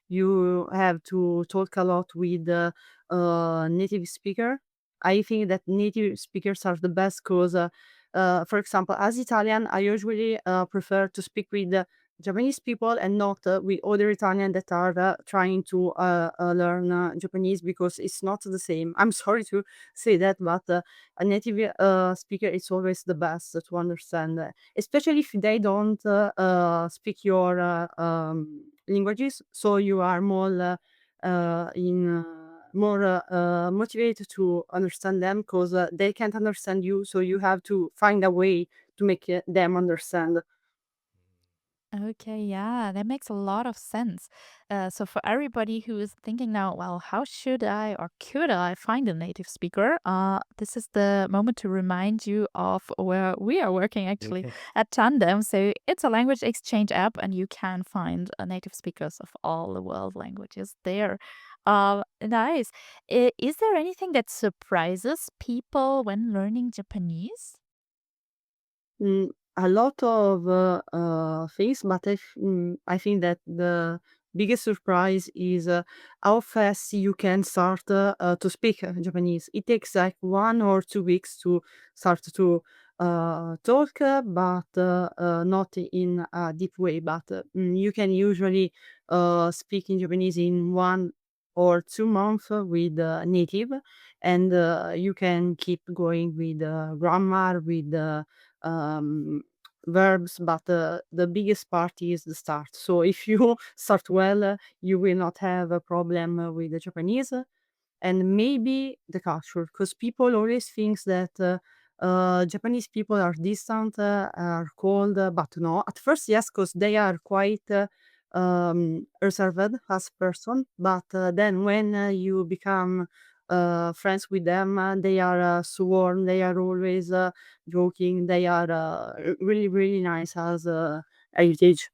Speaker 2: You have to talk a lot with the native speaker. I think that native speakers are the best because, for example, as Italian, I usually prefer to speak with Japanese people and not with other Italian that are trying to learn Japanese, because it's not the same. I'm sorry to say that, but a native speaker is always the best to understand, especially if they don't speak your languages, so you are more in more motivated to understand them, because they can't understand you, so you have to find a way to make them understand.
Speaker 1: Okay, yeah, that makes a lot of sense. So for everybody who is thinking now, well, how should I or could I find a native speaker? This is the moment to remind you of where we are working actually
Speaker 3: Okay.
Speaker 1: at Tandem. So it's a language exchange app, and you can find native speakers of all the world languages there. Nice. Is there anything that surprises people when learning Japanese?
Speaker 2: Mm, a lot of things, but I think that the biggest surprise is how fast you can start to speak Japanese. It takes like 1 or 2 weeks to start to talk, but not in a deep way. But you can usually speak in Japanese in 1 or 2 months with native, and you can keep going with grammar, with um, verbs, but the biggest part is the start. So if you start well, you will not have a problem with the Japanese. And maybe the culture, because people always thinks that Japanese people are distant, are cold, but no. At first, yes, because they are quite reserved as person, but then when you become friends with them, they are so warm. They are always joking. They are really, really nice as heritage.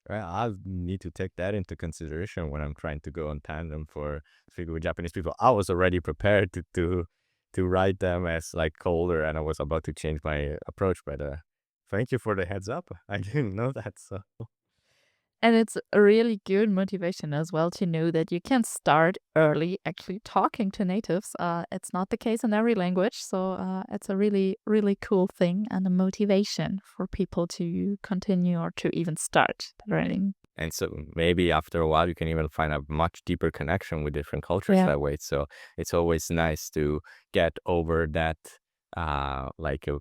Speaker 3: Well, I'll need to take that into consideration when I'm trying to go on tandem for figure with Japanese people. I was already prepared to write them as like colder, and I was about to change my approach, but thank you for the heads up. I didn't know that. So
Speaker 1: And it's a really good motivation as well to know that you can start early actually talking to natives. It's not the case in every language, so it's a really, really cool thing and a motivation for people to continue or to even start learning.
Speaker 3: And so maybe after a while, you can even find a much deeper connection with different cultures
Speaker 1: Yeah.
Speaker 3: that way. So it's always nice to get over that like a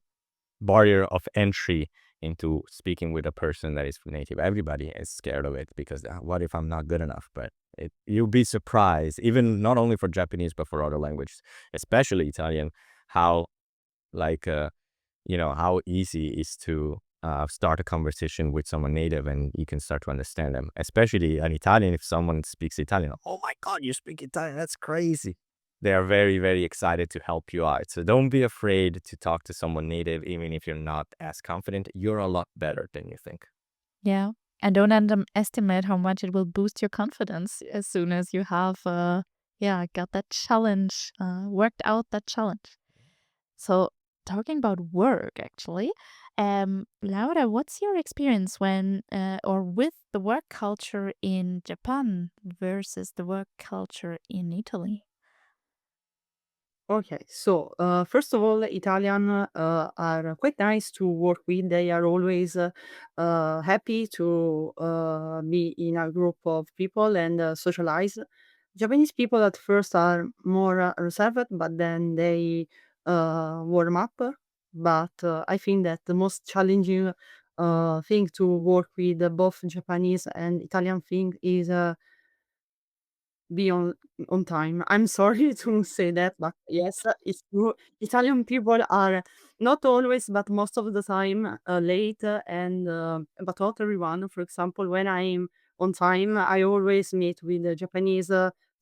Speaker 3: barrier of entry into speaking with a person that is native. Everybody is scared of it because what if I'm not good enough? But you'll be surprised, even not only for Japanese, but for other languages, especially Italian, how like how easy it is to start a conversation with someone native and you can start to understand them, especially an Italian. If someone speaks Italian, oh my God, you speak Italian, that's crazy. They are very, very excited to help you out. So don't be afraid to talk to someone native, even if you're not as confident. You're a lot better than you think.
Speaker 1: Yeah. And don't underestimate how much it will boost your confidence as soon as you have, got that challenge, worked out that challenge. So, talking about work, actually, Laura, what's your experience when or with the work culture in Japan versus the work culture in Italy?
Speaker 2: Okay, so first of all, Italian are quite nice to work with. They are always happy to be in a group of people and socialize. Japanese people at first are more reserved, but then they warm up. But I think that the most challenging thing to work with both Japanese and Italian thing is be on time. I'm sorry to say that, but yes, it's true. Italian people are not always, but most of the time, late, and but not everyone. For example, when I'm on time, I always meet with the Japanese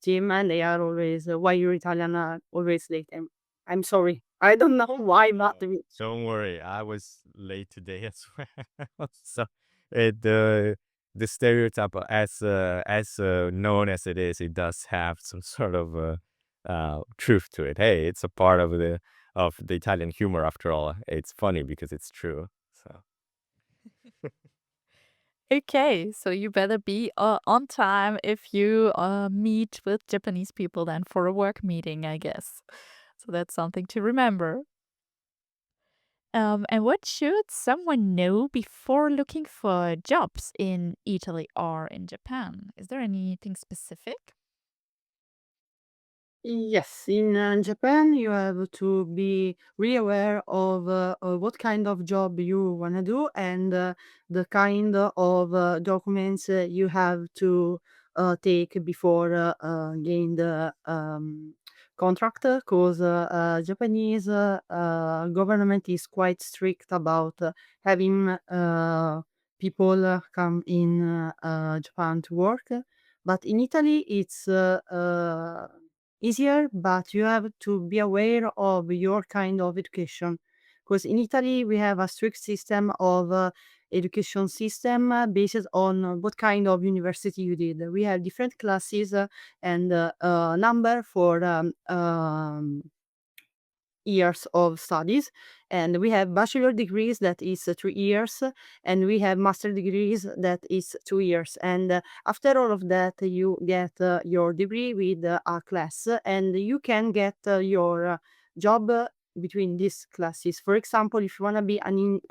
Speaker 2: team, and they are always, "Why you Italian are always late?" And I'm sorry, I don't know why, but
Speaker 3: Don't worry, I was late today as well. So the stereotype, as known as it is, it does have some sort of truth to it. Hey, it's a part of the Italian humor after all. It's funny because it's true. So
Speaker 1: Okay, so you better be on time if you meet with Japanese people then for a work meeting, I guess. So that's something to remember. And what should someone know before looking for jobs in Italy or in Japan? Is there anything specific?
Speaker 2: yes, in Japan, you have to be really aware of what kind of job you want to do and the kind of documents you have to take before gain the contract. Because Japanese government is quite strict about having people come in Japan to work. But in Italy, it's easier, but you have to be aware of your kind of education. Because in Italy, we have a strict system of education system based on what kind of university you did. We have different classes and number for years of studies, and we have bachelor degrees that is 3 years, and we have master degrees that is 2 years, and after all of that you get your degree with a class, and you can get your job between these classes. For example, if you want to be I don't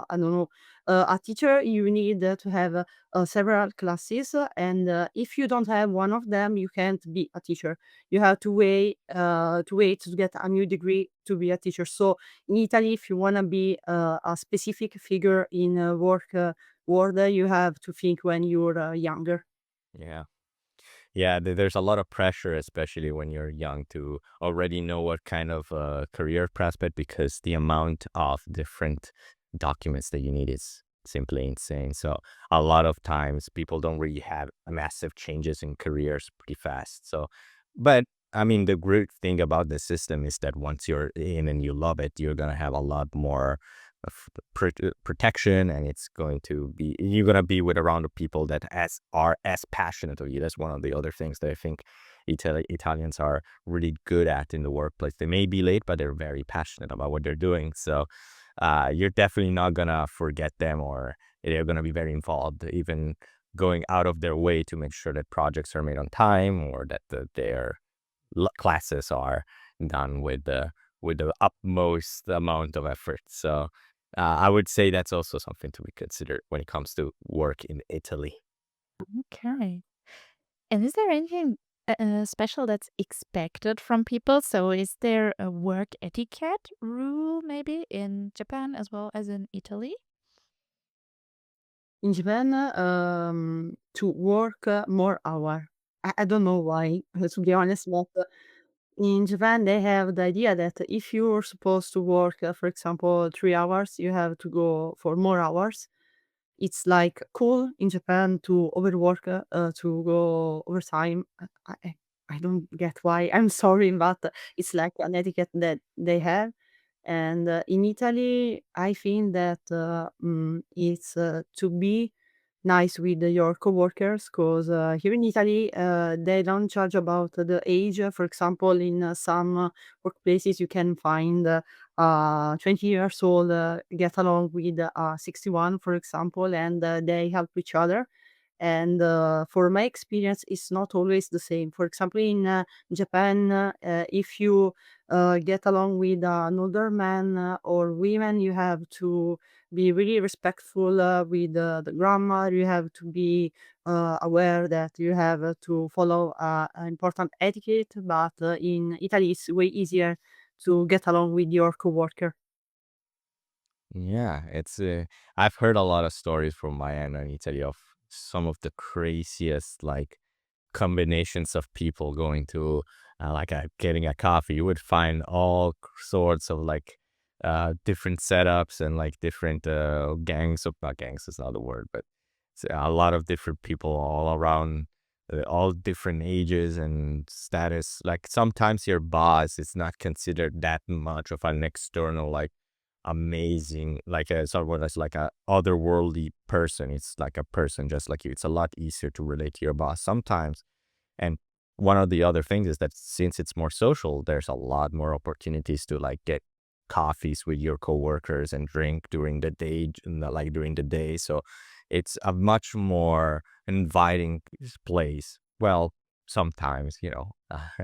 Speaker 2: know, a teacher, you need to have several classes, and if you don't have one of them, you can't be a teacher. You have to wait to get a new degree to be a teacher. So in Italy, if you want to be a specific figure in work world, you have to think when you're younger.
Speaker 3: yeah. Yeah, there's a lot of pressure, especially when you're young, to already know what kind of career prospect because the amount of different documents that you need is simply insane. So a lot of times people don't really have massive changes in careers pretty fast. So, but I mean, the great thing about the system is that once you're in and you love it, you're gonna have a lot more protection, and you're gonna be with around the people that are as passionate of you. That's one of the other things that I think Italians are really good at in the workplace. They may be late, but they're very passionate about what they're doing. So you're definitely not gonna forget them, or they're gonna be very involved, even going out of their way to make sure that projects are made on time, or that their classes are done with the utmost amount of effort. So I would say that's also something to be considered when it comes to work in Italy.
Speaker 1: Okay. And is there anything special that's expected from people? So, is there a work etiquette rule maybe in Japan as well as in Italy?
Speaker 2: In Japan, to work more hour. I don't know why, to be honest, but in Japan they have the idea that if you're supposed to work, for example, 3 hours, you have to go for more hours. It's like cool in Japan to overwork, to go overtime. I don't get why. I'm sorry, but it's like an etiquette that they have. And in Italy, I think that it's to be nice with your coworkers, because here in Italy, they don't judge about the age. For example, in some workplaces, you can find 20 years old get along with 61, for example, and they help each other. And for my experience, it's not always the same. For example, in Japan, if you get along with an older man or women, you have to be really respectful with the grammar. You have to be aware that you have to follow an important etiquette. But in Italy, it's way easier to get along with your coworker.
Speaker 3: Yeah, it's I've heard a lot of stories from my end in Italy of some of the craziest like combinations of people going to getting a coffee. You would find all sorts of like different setups and like different gangs of not gangs is not the word, but it's a lot of different people all around, all different ages and status. Like sometimes your boss is not considered that much of an external like amazing like someone that's like a otherworldly person. It's like a person just like you. It's a lot easier to relate to your boss sometimes. And one of the other things is that since it's more social, there's a lot more opportunities to like get coffees with your coworkers and drink during the day, like during the day. So it's a much more inviting place. Well, sometimes,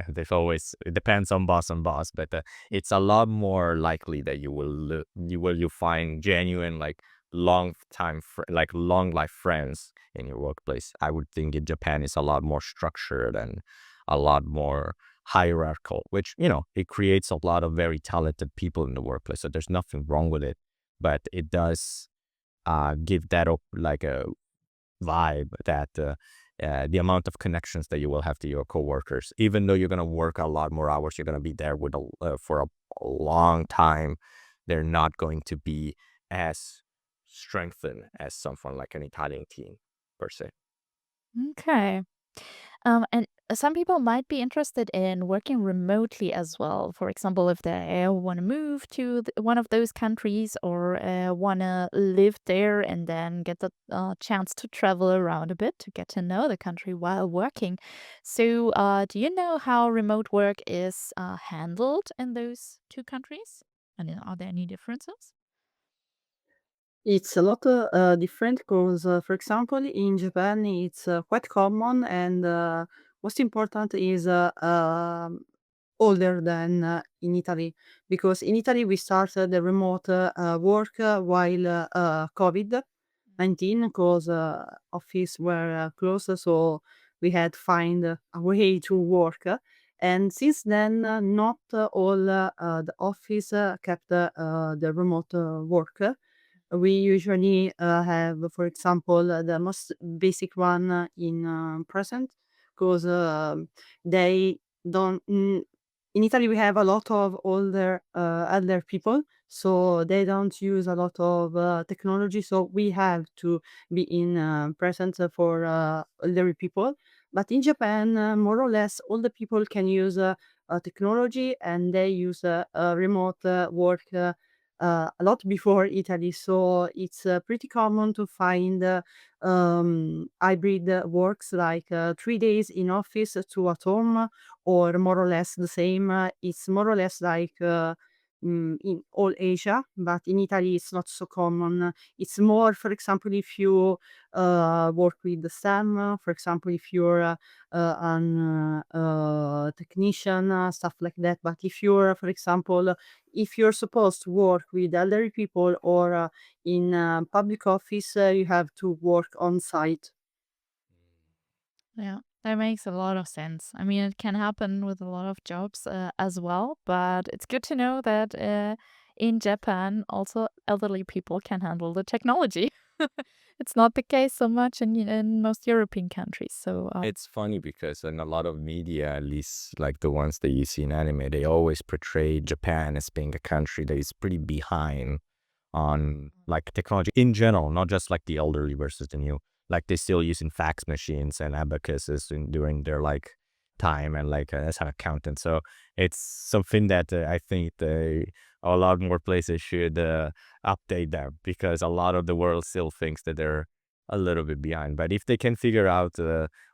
Speaker 3: there's always, it depends on boss, but it's a lot more likely that you find genuine like like long life friends in your workplace. I would think in Japan is a lot more structured and a lot more hierarchical, which, it creates a lot of very talented people in the workplace. So there's nothing wrong with it, but it does give that like a vibe that the amount of connections that you will have to your coworkers, even though you're going to work a lot more hours, you're going to be there for a long time. They're not going to be as strengthened as someone like an Italian team per se.
Speaker 1: Okay. And some people might be interested in working remotely as well. For example, if they want to move to one of those countries or want to live there and then get the chance to travel around a bit to get to know the country while working. So, do you know how remote work is handled in those two countries? And are there any differences?
Speaker 2: It's a lot different because, for example, in Japan, it's quite common, and most important is older than in Italy, because in Italy we started the remote work while COVID-19, because office were closed, so we had to find a way to work. And since then, not all the office kept the remote work. We usually have, for example, the most basic one in present, because they don't. In Italy, we have a lot of older elder people, so they don't use a lot of technology. So we have to be in present for elderly people. But in Japan, more or less, all the people can use technology, and they use remote work. A lot before Italy. So it's pretty common to find hybrid works like 3 days in office, two at home, or more or less the same. It's more or less like in all Asia, but in Italy it's not so common. It's more, for example, if you work with the STEM, for example, if you're an technician, stuff like that. But if you're, for example, if you're supposed to work with elderly people or in public office, you have to work on site.
Speaker 1: Yeah, that makes a lot of sense. I mean, it can happen with a lot of jobs as well, but it's good to know that in Japan, also elderly people can handle the technology. It's not the case so much in most European countries. So
Speaker 3: It's funny because in a lot of media, at least like the ones that you see in anime, they always portray Japan as being a country that is pretty behind on like technology in general, not just like the elderly versus the new. Like they're still using fax machines and abacuses during their like time and like as an accountant. So it's something that I think a lot more places should update them, because a lot of the world still thinks that they're a little bit behind. But if they can figure out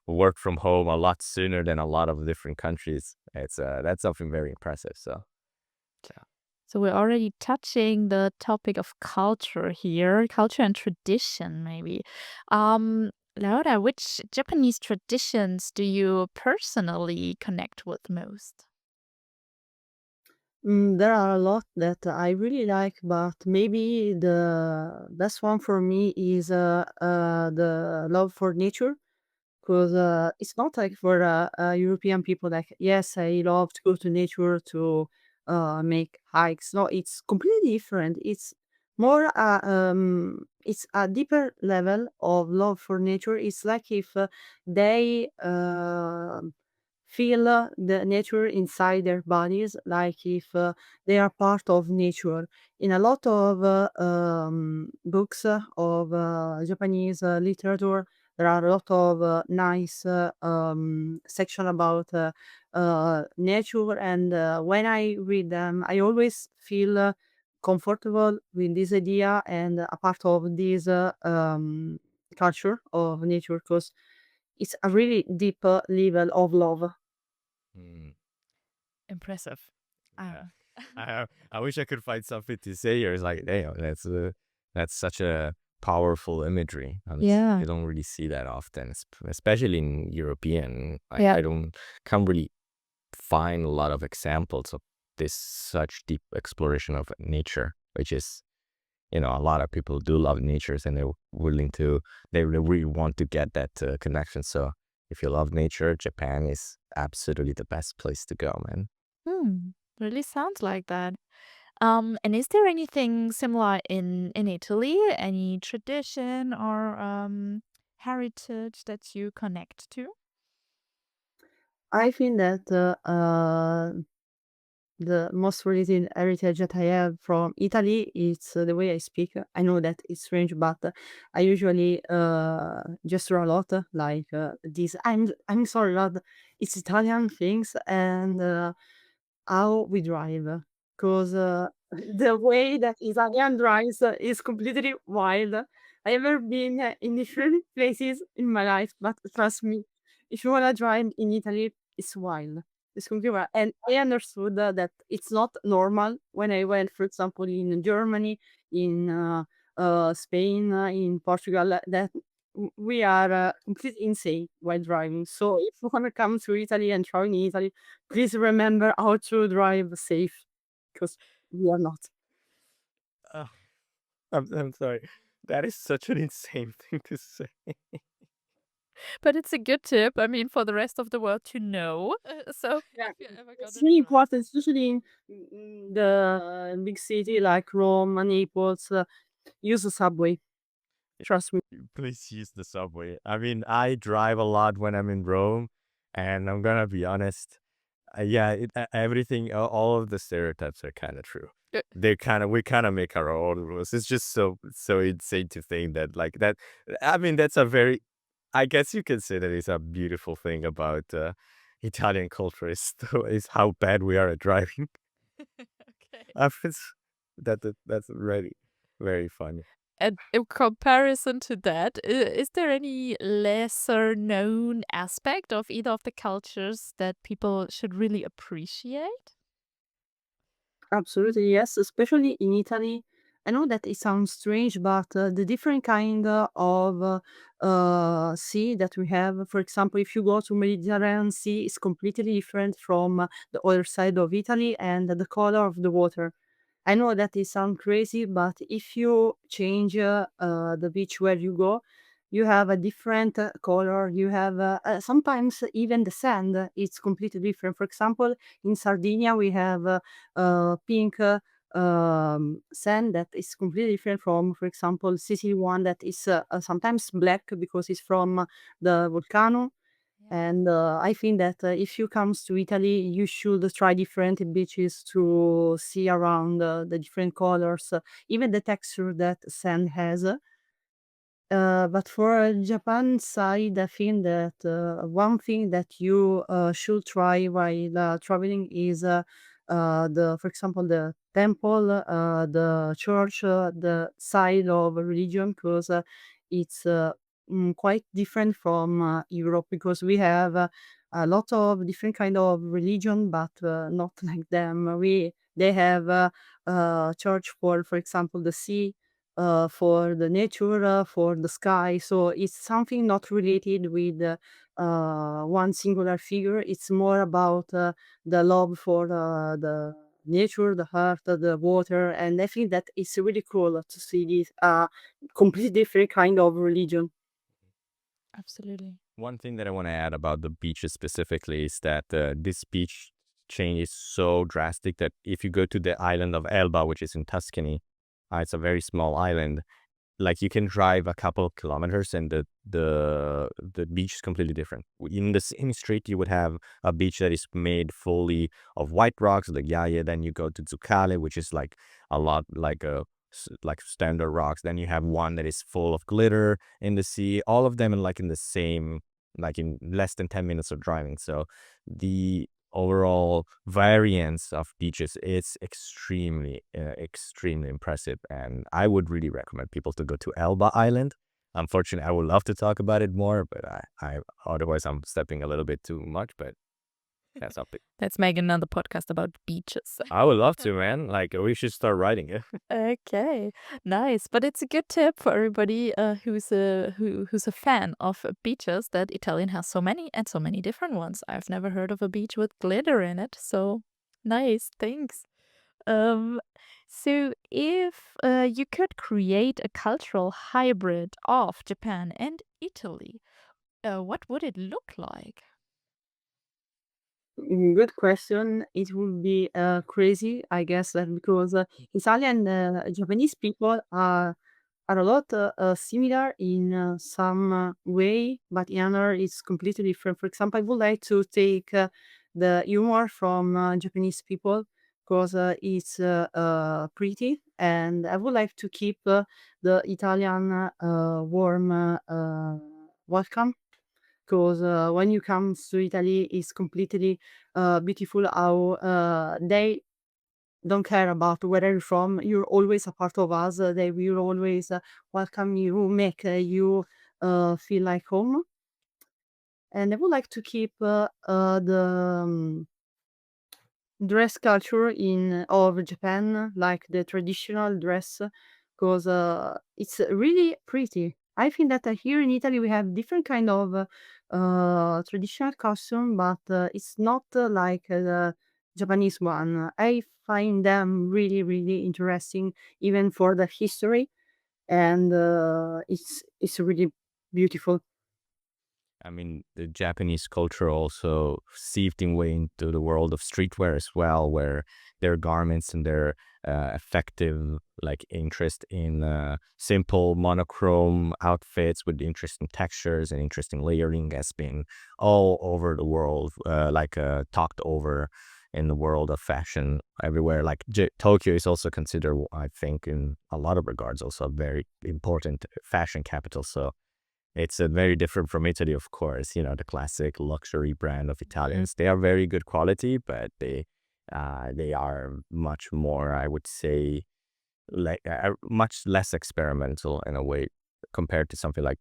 Speaker 3: work from home a lot sooner than a lot of different countries, it's that's something very impressive. So yeah.
Speaker 1: So we're already touching the topic of culture here, culture and tradition, maybe. Laura, which Japanese traditions do you personally connect with most?
Speaker 2: There are a lot that I really like, but maybe the best one for me is the love for nature. Because it's not like for European people, like, yes, I love to go to nature to make hikes. No, it's completely different. It's a deeper level of love for nature. It's like if they feel the nature inside their bodies, like if they are part of nature. In a lot of books of Japanese literature, there are a lot of nice section about nature, and when I read them, I always feel comfortable with this idea and a part of this culture of nature, because it's a really deep level of love.
Speaker 3: Mm.
Speaker 1: Impressive.
Speaker 3: Yeah. I wish I could find something to say here. It's like, damn, that's such a powerful imagery.
Speaker 1: Yeah.
Speaker 3: You don't really see that often, especially in European.
Speaker 1: Yeah.
Speaker 3: I can't really find a lot of examples of this such deep exploration of nature, which is, a lot of people do love nature and they really want to get that connection. So if you love nature, Japan is absolutely the best place to go, man.
Speaker 1: Really sounds like that. And is there anything similar in Italy? Any tradition or heritage that you connect to?
Speaker 2: I think that the most related heritage that I have from Italy is the way I speak. I know that it's strange, but I usually gesture a lot, like this. I'm sorry, lot. It's Italian things and how we drive, because the way that Italian drives is completely wild. I ever been in different places in my life, but trust me, if you wanna drive in Italy, it's wild. It's completely wild. And I understood that it's not normal when I went, for example, in Germany, in Spain, in Portugal, that we are completely insane while driving. So if you wanna come to Italy and travel in Italy, please remember how to drive safe, because we are not.
Speaker 3: Oh, I'm sorry. That is such an insane thing to say.
Speaker 1: But it's a good tip, I mean, for the rest of the world to know. So
Speaker 2: Yeah,
Speaker 1: if you're ever
Speaker 2: it's
Speaker 1: gonna
Speaker 2: really
Speaker 1: try.
Speaker 2: important, especially in the big city like Rome and Naples. Use the subway. Trust me.
Speaker 3: Please use the subway. I mean, I drive a lot when I'm in Rome, and I'm gonna be honest. Yeah, everything, all of the stereotypes are kind of true.
Speaker 1: Uh,
Speaker 3: We kind of make our own rules. It's just so insane to think that like that. I mean, that's a very, I guess you can say that it's a beautiful thing about Italian culture is how bad we are at driving.
Speaker 1: Okay.
Speaker 3: That's really very funny.
Speaker 1: And in comparison to that, is there any lesser known aspect of either of the cultures that people should really appreciate?
Speaker 2: Absolutely, yes, especially in Italy. I know that it sounds strange, but the different kind of sea that we have, for example, if you go to Mediterranean Sea, is completely different from the other side of Italy and the color of the water. I know that it sounds crazy, but if you change the beach where you go, you have a different color. You have sometimes even the sand is completely different. For example, in Sardinia, we have pink sand that is completely different from, for example, Sicily one that is sometimes black because it's from the volcano. And I think that if you comes to Italy, you should try different beaches to see around the different colors, even the texture that sand has. But for Japan side, I think that one thing that you should try while traveling is for example, the temple, the church, the side of religion, because it's quite different from Europe, because we have a lot of different kind of religion, but not like them. They have church for example, the sea, for the nature, for the sky. So it's something not related with one singular figure. It's more about the love for the nature, the earth, the water. And I think that it's really cool to see this completely different kind of religion.
Speaker 1: Absolutely.
Speaker 3: One thing that I want to add about the beaches specifically is that this beach change is so drastic that if you go to the island of Elba, which is in Tuscany, it's a very small island. Like you can drive a couple of kilometers and the beach is completely different. In the same street, you would have a beach that is made fully of white rocks, the Ghiaia. Then you go to Zuccale, which is like a lot like standard rocks. Then you have one that is full of glitter in the sea. All of them in the same, like in less than 10 minutes of driving. So the overall variance of beaches is extremely impressive, and I would really recommend people to go to Elba Island. Unfortunately, I would love to talk about it more, but I otherwise I'm stepping a little bit too much, but that's something.
Speaker 1: Let's make another podcast about beaches.
Speaker 3: I would love to, man. Like we should start writing it.
Speaker 1: Okay, nice. But it's a good tip for everybody who's a fan of beaches, that Italian has so many and so many different ones. I've never heard of a beach with glitter in it. So nice, thanks. Um, so if you could create a cultural hybrid of Japan and Italy, what would it look like?
Speaker 2: Good question. It would be crazy, I guess, that because Italian Japanese people are a lot similar in some way, but in other it's completely different. For example, I would like to take the humor from Japanese people because it's pretty, and I would like to keep the Italian warm welcome, because when you come to Italy, it's completely beautiful how they don't care about where you're from. You're always a part of us. They will always welcome you, make you feel like home. And I would like to keep the dress culture in of Japan, like the traditional dress, because it's really pretty. I think that here in Italy we have different kind of traditional costume, but it's not like the Japanese one. I find them really interesting, even for the history, and it's really beautiful.
Speaker 3: I mean, the Japanese culture also seeped in way into the world of streetwear as well, where their garments and their effective like interest in simple monochrome outfits with interesting textures and interesting layering has been all over the world, talked over in the world of fashion everywhere. Like Tokyo is also considered, I think, in a lot of regards, also a very important fashion capital. So it's very different from Italy, of course. You know, the classic luxury brand of Italians. They are very good quality, but they are much more, I would say, like much less experimental in a way compared to something like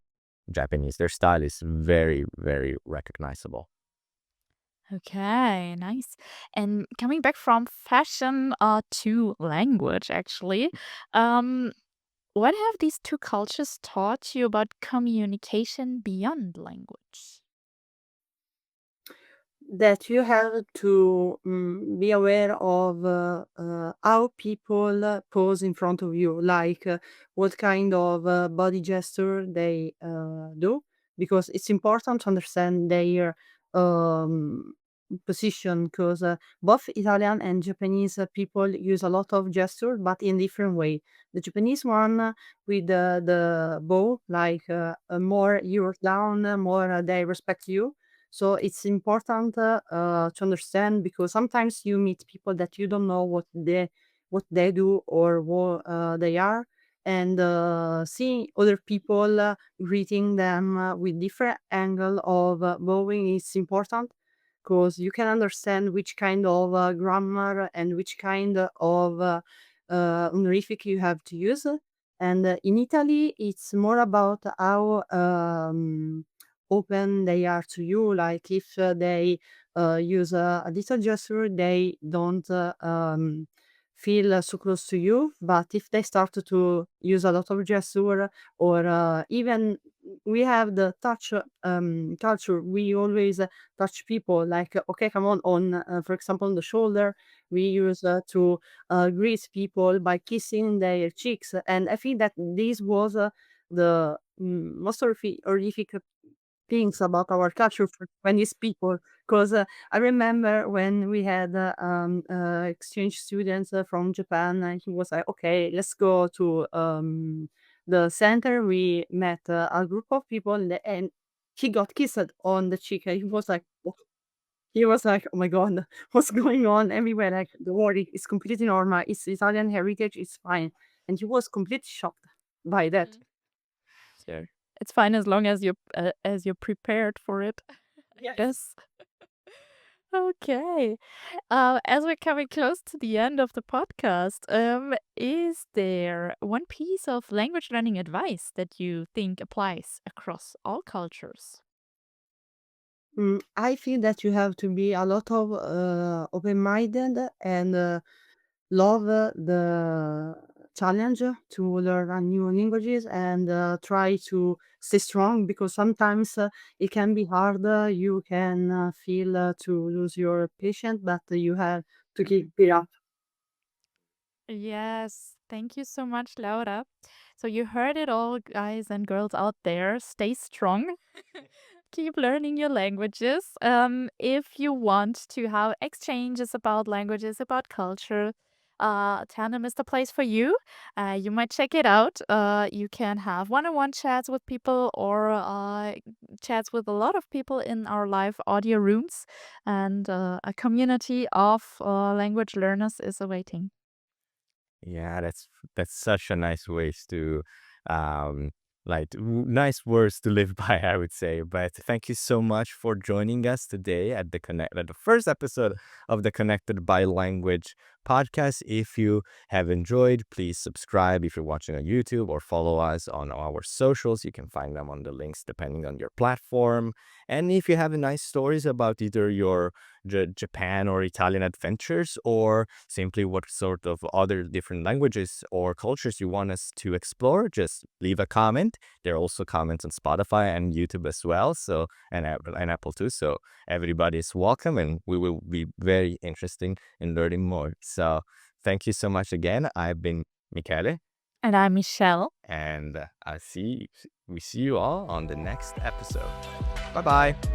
Speaker 3: Japanese. Their style is very recognizable.
Speaker 1: Okay, nice. And coming back from fashion to language, actually, um, what have these two cultures taught you about communication beyond language?
Speaker 2: That you have to be aware of how people pose in front of you, like what kind of body gesture they do, because it's important to understand their um, position, because both Italian and Japanese people use a lot of gesture, but in different way. The Japanese one with the bow, like more you're down, more they respect you, so it's important to understand, because sometimes you meet people that you don't know what they do or what they are, and seeing other people greeting them with different angle of bowing is important, because you can understand which kind of grammar and which kind of honorific you have to use. And in Italy, it's more about how open they are to you. Like if they use a little gesture, they don't feel so close to you. But if they start to use a lot of gesture, or even we have the touch culture, we always touch people. Like okay, come on, for example, on the shoulder. We use to greet people by kissing their cheeks, and I think that this was the most horrific things about our culture for Chinese people. Because I remember when we had exchange students from Japan, and he was like, "Okay, let's go to the center." We met a group of people, and he got kissed on the cheek. And he was like, "Oh my god, what's going on?" Everywhere, like, "Don't worry, it's completely normal. It's Italian heritage. It's fine." And he was completely shocked by that.
Speaker 1: Mm. Sure. It's fine as you're prepared for it, I
Speaker 2: Yes.
Speaker 1: guess. Okay. As we're coming close to the end of the podcast, is there one piece of language learning advice that you think applies across all cultures?
Speaker 2: I feel that you have to be a lot of open-minded and love the challenge to learn new languages, and try to stay strong, because sometimes it can be hard. You can feel to lose your patience, but you have to keep it up.
Speaker 1: Yes, thank you so much, Laura. So you heard it all, guys and girls out there. Stay strong. Keep learning your languages. If you want to have exchanges about languages, about culture, Tandem is the place for you. You might check it out. You can have one-on-one chats with people, or chats with a lot of people in our live audio rooms, and a community of language learners is awaiting.
Speaker 3: Yeah, that's such a nice ways to um nice words to live by, I would say. But thank you so much for joining us today at the first episode of the Connected by Language podcast. If you have enjoyed, please subscribe if you're watching on YouTube, or follow us on our socials. You can find them on the links depending on your platform. And if you have nice stories about either your Japan or Italian adventures, or simply what sort of other different languages or cultures you want us to explore, just leave a comment. There are also comments on Spotify and YouTube as well, so and Apple too. So everybody is welcome, and we will be very interesting in learning more. So thank you so much again. I've been Michele,
Speaker 1: And I'm Michelle.
Speaker 3: and we see you all on the next episode. Bye bye.